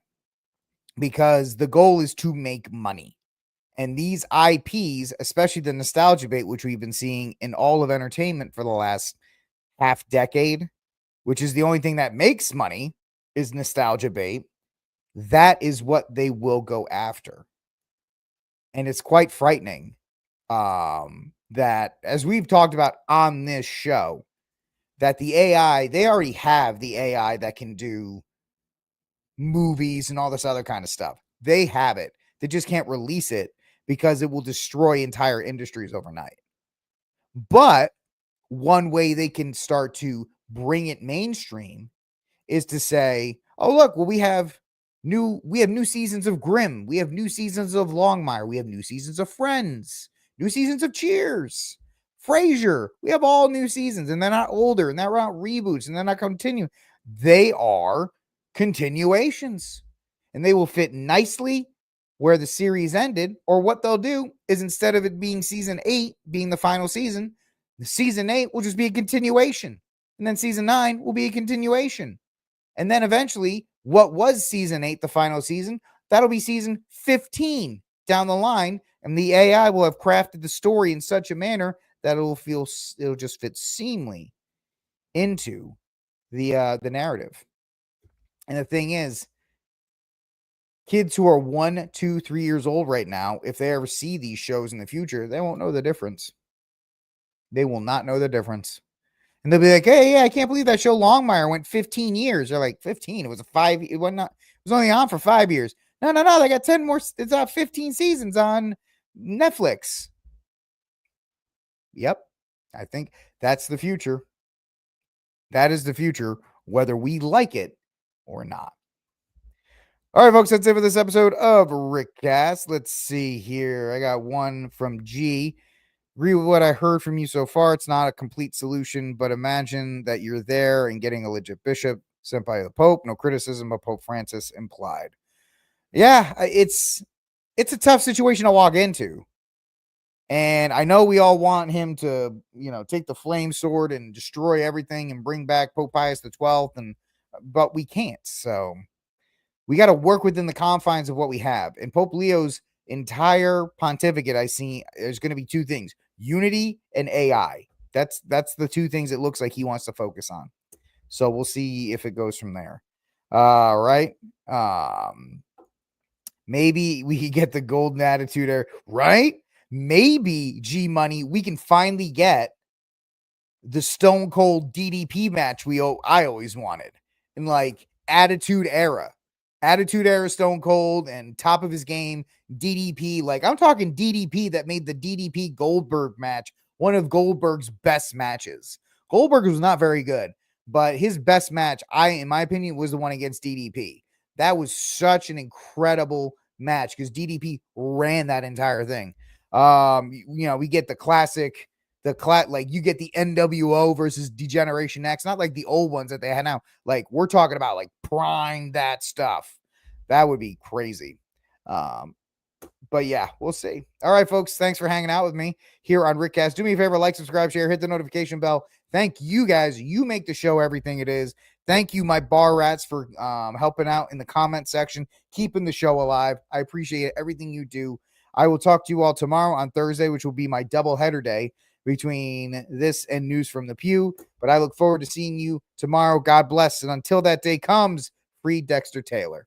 because the goal is to make money. And these IPs, especially the nostalgia bait, which we've been seeing in all of entertainment for the last half decade, which is the only thing that makes money, is nostalgia bait. That is what they will go after. And it's quite frightening that, as we've talked about on this show, that the AI, they already have the AI that can do movies and all this other kind of stuff. They have it. They just can't release it because it will destroy entire industries overnight. But one way they can start to bring it mainstream is to say, oh, look, well, we have new seasons of Grimm. We have new seasons of Longmire. We have new seasons of Friends, new seasons of Cheers, Frasier. We have all new seasons, and they're not older, and they're not reboots, and they're not continuing. They are continuations, and they will fit nicely where the series ended. Or what they'll do is, instead of it being season 8 being the final season, the season 8 will just be a continuation, and then season 9 will be a continuation. And then eventually, what was season 8, the final season, that'll be season 15 down the line. And the AI will have crafted the story in such a manner that it'll just fit seamlessly into the narrative. And the thing is, kids who are 1, 2, 3 years old right now, if they ever see these shows in the future, they won't know the difference. They will not know the difference. And they'll be like, hey, yeah, I can't believe that show Longmire went 15 years. They're like, 15? It was it was only on for 5 years. No, they got 10 more. It's 15 seasons on Netflix. Yep. I think that's the future. That is the future, whether we like it or not. All right, folks, that's it for this episode of RickCast. Let's see here. I got one from G. Agree with what I heard from you so far. It's not a complete solution, but imagine that you're there and getting a legit bishop sent by the Pope. No criticism of Pope Francis implied. Yeah, it's a tough situation to walk into. And I know we all want him to, take the flame sword and destroy everything and bring back Pope Pius XII, but we can't. So we got to work within the confines of what we have. And Pope Leo's entire pontificate, I see, there's going to be two things: unity and AI. That's the two things it looks like he wants to focus on. So we'll see if it goes from there. Right. Maybe we could get the golden attitude there, right? Maybe G Money, we can finally get the Stone Cold DDP match I always wanted in like Attitude Era Stone Cold and top of his game DDP. Like, I'm talking DDP that made the DDP Goldberg match one of Goldberg's best matches. Goldberg was not very good, but his best match, in my opinion, was the one against DDP. That was such an incredible match because DDP ran that entire thing. We get the classic, like you get the NWO versus Degeneration X, not like the old ones that they had now. Like, we're talking about like prime that stuff. That would be crazy. But yeah, we'll see. All right, folks, thanks for hanging out with me here on RickCast. Do me a favor, like, subscribe, share, hit the notification bell. Thank you guys. You make the show everything it is. Thank you, my bar rats, for helping out in the comment section, keeping the show alive. I appreciate everything you do. I will talk to you all tomorrow on Thursday, which will be my doubleheader day between this and News from the Pew. But I look forward to seeing you tomorrow. God bless. And until that day comes, free Dexter Taylor.